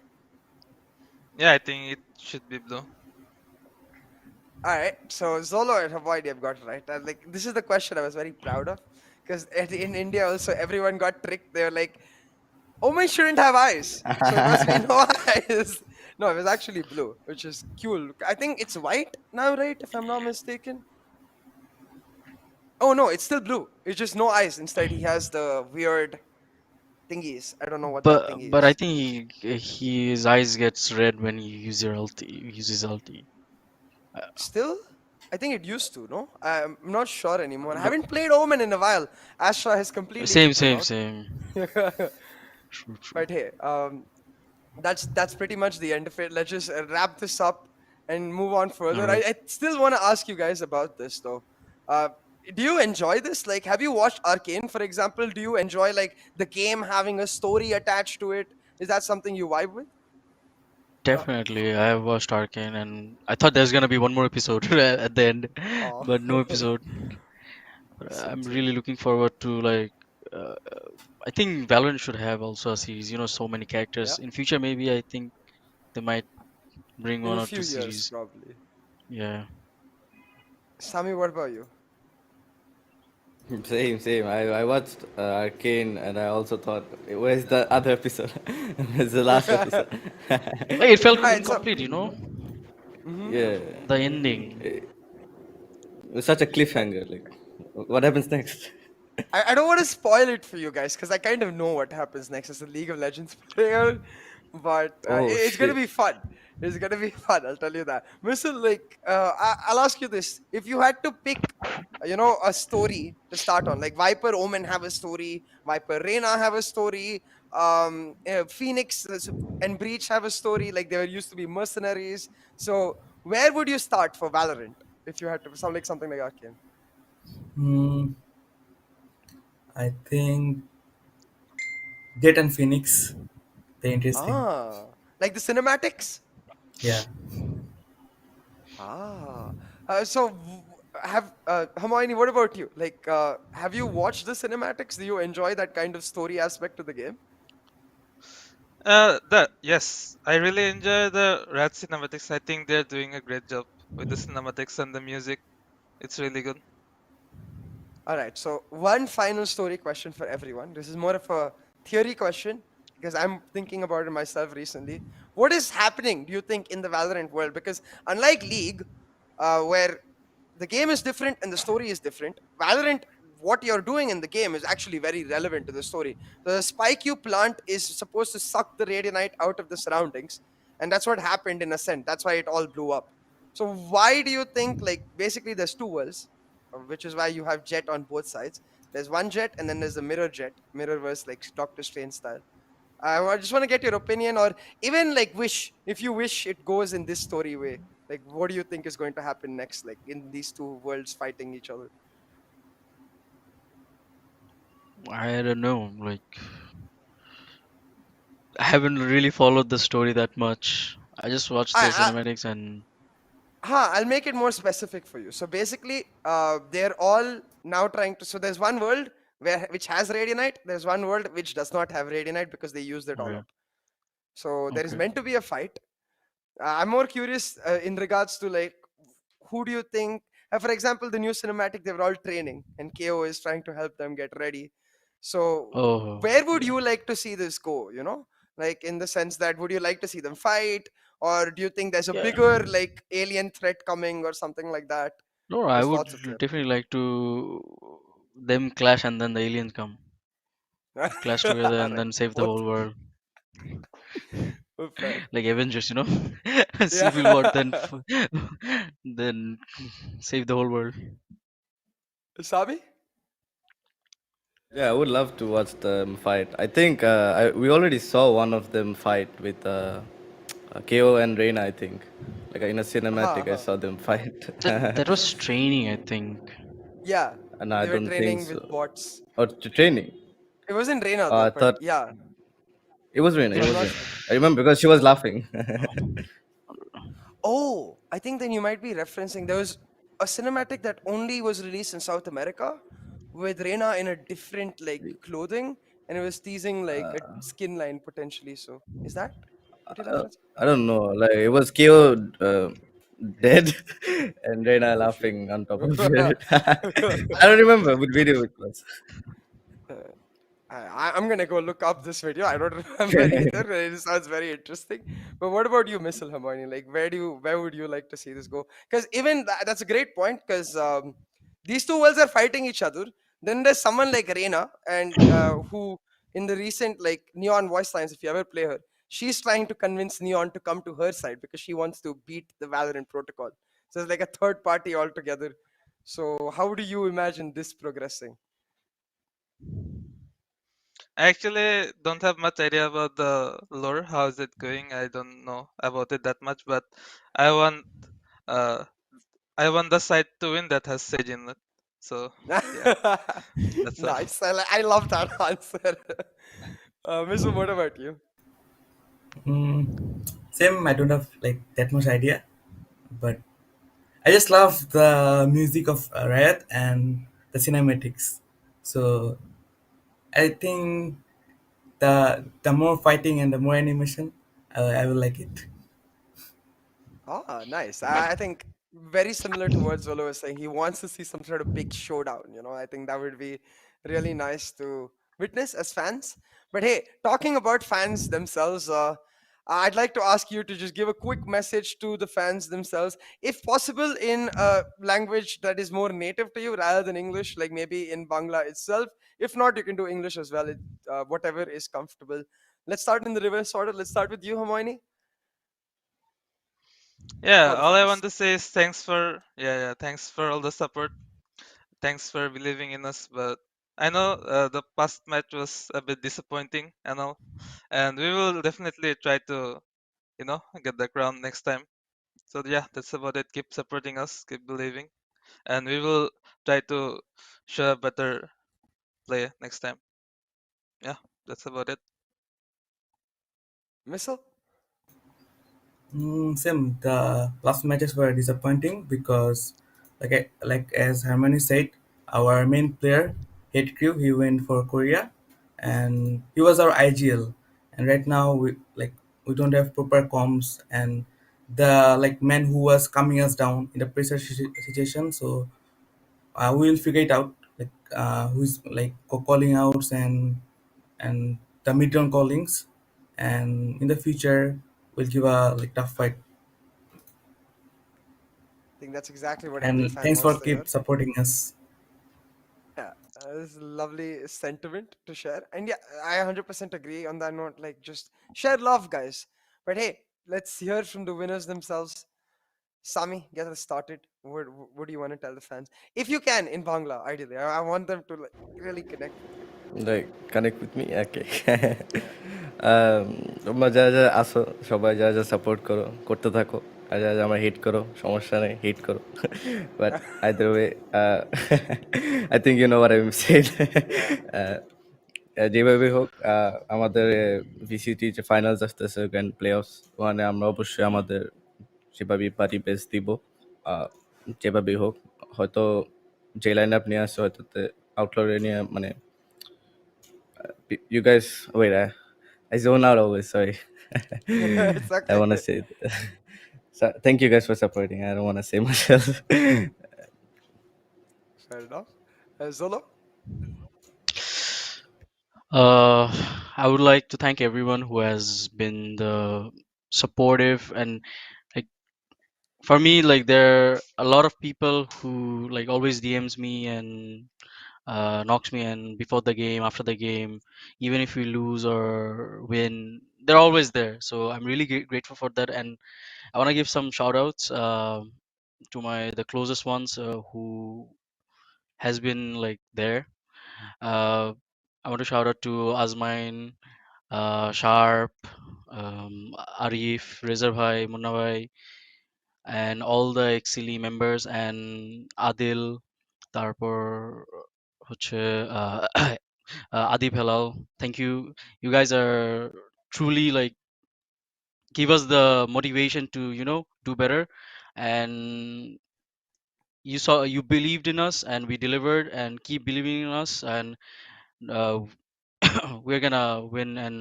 S8: Yeah, I think it should be blue.
S5: All right. So Zolo and Hermione have got it right. And like this is the question I was very proud of because in India also everyone got tricked. They were like, "Omen shouldn't have eyes, so it must be no eyes." No, it was actually blue, which is cool. I think it's white now, right? If I'm not mistaken. Oh no, it's still blue. It's just no eyes. Instead, he has the weird thingies. I don't know what that thingy
S6: But I
S5: is.
S6: think his eyes gets red when you use your ulti. Uses ulti. Uh,
S5: Still, I think it used to. No, I'm not sure anymore. I
S6: But
S5: haven't played Omen in a while. Astra has completely
S6: same,
S5: kicked him
S6: same,
S5: out.
S6: same. True, true.
S5: But hey, that's pretty much the end of it. Let's just wrap this up and move on
S6: All
S5: further.
S6: right.
S5: I still want to ask you guys about this though. Uh, do you enjoy this? Like, have you watched Arcane, for example? Do you enjoy like the game having a story attached to it? Is that something you vibe with?
S6: Definitely, I have watched Arcane, and I thought there's gonna be one more episode at the end,
S5: Oh,
S6: but no episode.
S5: same,
S6: I'm
S5: same.
S6: really looking forward to like. I think Valorant should have also a series. So many
S5: Yeah,
S6: characters in future. Maybe I think they might bring
S5: in
S6: one
S5: a
S6: or
S5: few
S6: two
S5: years
S6: series.
S5: probably.
S6: Yeah.
S5: Sami, what about you?
S7: Same, same. I watched Arcane, and I also thought, where's the other episode? Where's the last episode?
S6: Like, it felt
S5: Alright, so
S6: incomplete.
S5: mhm.
S7: Yeah,
S6: The ending.
S7: it was such a cliffhanger. Like, what happens next?
S5: I don't want to spoil it for you guys because I kind of know what happens next as a League of Legends player, but
S7: Oh
S5: it's gonna
S7: shit!
S5: be fun. It's gonna be fun. I'll tell you that. Missile, like, I'll ask you this: if you had to pick, a story to start on, like Viper Omen have a story, Viper Reina have a story, Phoenix and Breach have a story. Like they were used to be mercenaries. So where would you start for Valorant if you had to sound like something like Arcane?
S9: Hmm, I think Jet and Phoenix. They're interesting.
S5: Like the cinematics.
S9: Yeah.
S5: Ah, so have Hermione, what about you? Like, have you watched the cinematics? Do you enjoy that kind of story aspect of the game?
S8: The yes, I really enjoy the Rat cinematics. I think they're doing a great job with the cinematics and the music. It's really good.
S5: All right. So one final story question for everyone. This is more of a theory question because I'm thinking about it myself recently. What is happening, do you think, in the Valorant world? Because unlike League, where the game is different and the story is different, Valorant, what you're doing in the game is actually very relevant to the story. The spike you plant is supposed to suck the radionite out of the surroundings, and that's what happened in Ascent. That's why it all blew up. So why do you think, like, basically there's two worlds, which is why you have Jet on both sides. There's one Jet and then there's the mirror Jet, mirrorverse, like Doctor Strange style. Just want to get your opinion, or even like wish, if you wish it goes in this story way. Like, what do you think is going to happen next, like in these two worlds fighting each other?
S6: I don't know. Like, I haven't really followed the story that much. I just watched the
S5: I
S6: cinematics and
S5: I'll make it more specific for you. So basically, they're all now trying to. So there's one world which has radionite. There's one world which does not have radionite because they used it all
S6: Okay.
S5: up. So there is
S6: Okay.
S5: meant to be a fight. I'm more curious in regards to like, who do you think? For example, the new cinematic, they were all training, and KO is trying to help them get ready. So
S6: Oh,
S5: where would
S6: yeah.
S5: you like to see this go? Like in the sense that would you like to see them fight, or do you think there's a
S6: Yeah.
S5: bigger like alien threat coming or something like that?
S6: No, I
S5: Just
S6: would
S5: thoughts of there.
S6: definitely like to them clash and then the aliens come, clash together and
S5: Right,
S6: then save the
S5: both
S6: whole world,
S5: fair.
S6: like Avengers, Civil War, then
S5: Yeah.
S6: then save the whole world.
S5: Sabi?
S7: Yeah, I would love to watch them fight. I think we already saw one of them fight with KO and Reina. I think, like in a cinematic, I
S5: Uh-huh.
S7: saw them fight.
S6: That was training, I think.
S5: Yeah,
S7: And I
S5: they were
S7: don't think
S5: training
S7: so.
S5: with bots.
S7: Or to training.
S5: It wasn't Reina though,
S7: I
S5: but
S7: thought
S5: yeah,
S7: it was Reina.
S6: It
S7: It
S5: I'm
S7: was
S6: was.
S5: not
S7: Reina.
S5: sure.
S7: I remember because she was laughing.
S5: Oh, I think then you might be referencing there was a cinematic that only was released in South America with Reina in a different like clothing, and it was teasing like a skin line potentially. So is that what you're referencing?
S7: I don't know. Like it was KO dead and Reina laughing on top of it. I don't remember which video it was.
S5: I'm gonna go look up this video. I don't remember either. It sounds very interesting. But what about you, Missile Hermione? Like, where would you like to see this go? Because even that's a great point. Because these two worlds are fighting each other. Then there's someone like Reina, and who in the recent like Neon voice lines, if you ever play her, she's trying to convince Neon to come to her side because she wants to beat the Valorant protocol. So it's like a third party altogether. So how do you imagine this progressing?
S8: I actually don't have much idea about the lore. How is it going? I don't know about it that much, but I want uh I want the side to win that has Sage in it. So yeah, that's all.
S5: Nice. I love that answer. Mizu, what about you?
S9: Same. I don't have like that much idea, but I just love the music of Riot and the cinematics. So I think the more fighting and the more animation, I will like it.
S5: Ah, nice. I think very similar to what Zolo was saying. He wants to see some sort of big showdown. I think that would be really nice to witness as fans. But hey, talking about fans themselves, I'd like to ask you to just give a quick message to the fans themselves, if possible, in a language that is more native to you rather than English, like maybe in Bangla itself. If not, you can do English as well, whatever is comfortable. Let's start in the reverse order. Let's start with you, Hermione,
S8: Yeah,
S5: for the
S8: all I want
S5: fans.
S8: to say is thanks for all the support. Thanks for believing in us. But I know the past match was a bit disappointing and all, and we will definitely try to get the crown next time. So yeah, that's about it. Keep supporting us, keep believing, and we will try to show a better play next time. Yeah, that's about it.
S5: Missile?
S9: Same. The last matches were disappointing because, like as Harmony said, our main player, Head Crew, he went for Korea, and he was our IGL. And right now we don't have proper comms, and the like man who was coming us down in the pressure situation. So we will figure it out, like who's like calling outs and the mid-round callings, and in the future we'll give a like tough fight.
S5: Think that's exactly what every
S9: And
S5: fan
S9: thanks for
S5: wants to hear.
S9: keep supporting us.
S5: Yeah, it's a lovely sentiment to share. And yeah, I 100% agree on that note. Like, just share love, guys. But hey, let's hear from the winners themselves. Sami, get us started. What do you want to tell the fans? If you can, in Bangla, ideally. I want them to like really connect with you.
S7: Like connect with me, okay. তোমরা যারা যারা আসো সবাই যারা যা support করতে থাকো আর যারা যা আমার হিট করো সমস্যা নেই হিট করো but either way I think you know what I am said
S5: Yeah.
S7: যেভাবে হোক আমাদের ভিসিটি যে ফাইনালস আসতেছে গ্র্যান্ড প্লে অফস ওখানে আমরা অবশ্যই আমাদের যেভাবে পারি বেস্ট দিব, যেভাবেই হোক। হয়তো যে লাইন আপ নিয়ে আসছে হয়তো আউটলরে নিয়ে মানে you guys wait, I zone out always, sorry.
S5: It's
S7: I
S5: okay.
S7: want to say so, thank you guys for supporting. I don't want to say much else.
S5: Fair enough. Zolo?
S6: I would like to thank everyone who has been the supportive, and like for me, like there are a lot of people who like always DMs me and knocks me, and before the game, after the game, even if we lose or win, they're always there. So I'm really grateful for that, and I want to give some shout outs to the closest ones who has been like there. uh, I want to shout out to Azmain, Sharp, Arif, Reza Bhai, Munna Bhai, and all the Exceeli members, and Adil, তারপর হচ্ছে Adib Halal. Thank you. You guys are truly like give us the motivation to do better, and you believed in us, and we delivered, and keep believing in us, and uh, we're gonna win and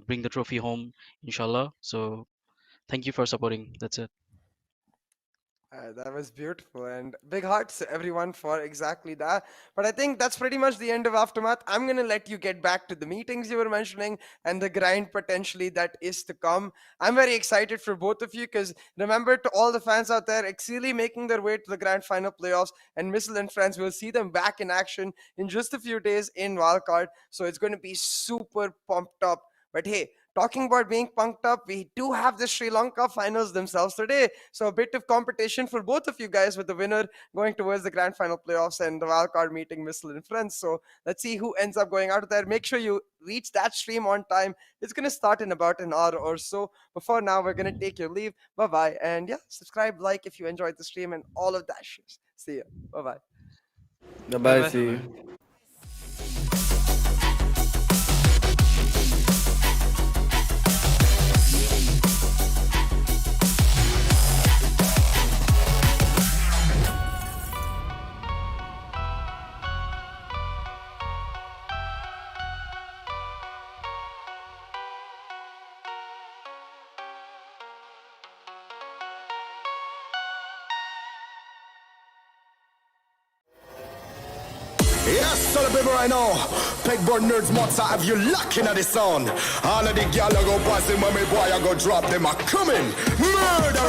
S6: bring the trophy home, inshallah. So thank you for supporting. That's it.
S5: That was beautiful, and big hearts to everyone for exactly that. But I think that's pretty much the end of Aftermath. I'm going to let you get back to the meetings you were mentioning and the grind potentially that is to come. I'm very excited for both of you because remember, to all the fans out there, Exceeli making their way to the grand final playoffs, and m1syl and friends will see them back in action in just a few days in Wildcard. So it's going to be super pumped up. But hey, talking about being pumped up, we do have the Sri Lanka finals themselves today. So a bit of competition for both of you guys, with the winner going towards the grand final playoffs and the wildcard meeting m1syl and friends. So let's see who ends up going out of there. Make sure you reach that stream on time. It's going to start in about an hour or so. Before now, we're going to take your leave. Bye bye. And yeah, subscribe, like if you enjoyed the stream and all of that shit. See ya. Bye bye.
S7: Bye
S8: Bye
S7: bye,
S8: bye.
S7: see you.
S4: Yes, tell the people right now. Pegboard nerds mutts, I have you locking at the sound. All of the gal I go pass them when me boy I go drop them a coming. Murder.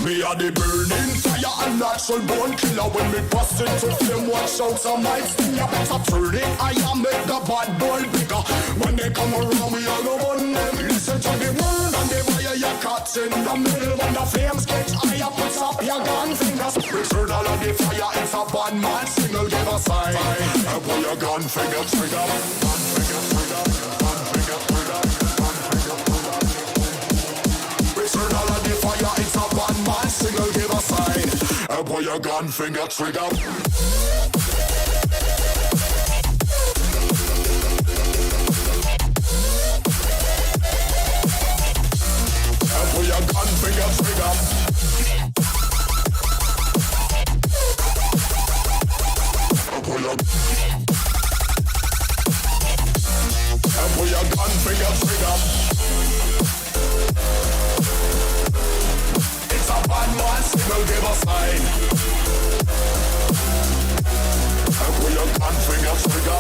S4: Me a the burning fire and natural born killer. When me bust into flame, watch out some mics. You better turn it, I am make the bad boy bigger. When they come around, me I go on them. Listen to the word and the fire you cut in the middle. When the flames get higher, put up your gun fingers. Return all of the fire, it's a bad man single, give a sign. And put your gun finger trigger. Gun finger trigger. Gun finger trigger. Gun finger trigger. Return all of the fire, it's a bad man single, give a sign. And put your gun finger trigger. Put your gun finger trigger. Put your gun finger trigger. It's a bad man signal, give a sign. Put your gun finger trigger.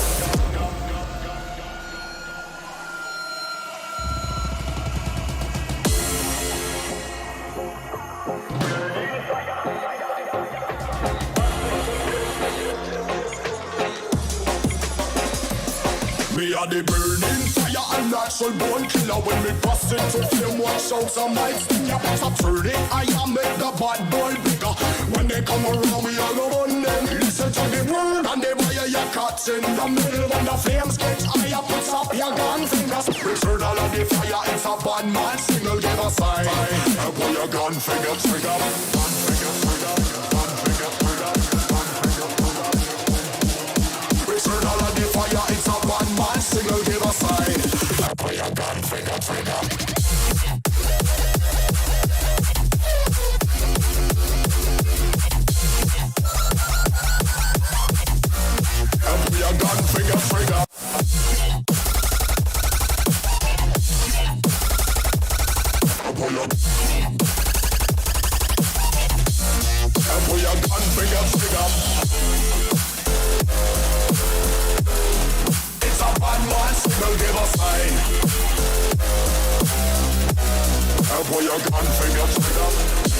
S4: Me a the burning fire and natural born killer. When me bust into flame, watch out some mics. You better turn it, I am make the bad boy bigger. When they come around, me I go on them. Listen to the word and the fire you cut in the middle. When the flames get higher, put up your gun fingers. Return all of the fire, it's a bad man single, give a sign. And put your gun finger trigger. Gun finger trigger. Gun finger trigger. Gun finger trigger. Return all of the fire, it's a bad man single, give a sign. Put your gun finger trigger. you. And put your gun for your trigger. It's a bad man signal, give a sign. And put your gun for your trigger.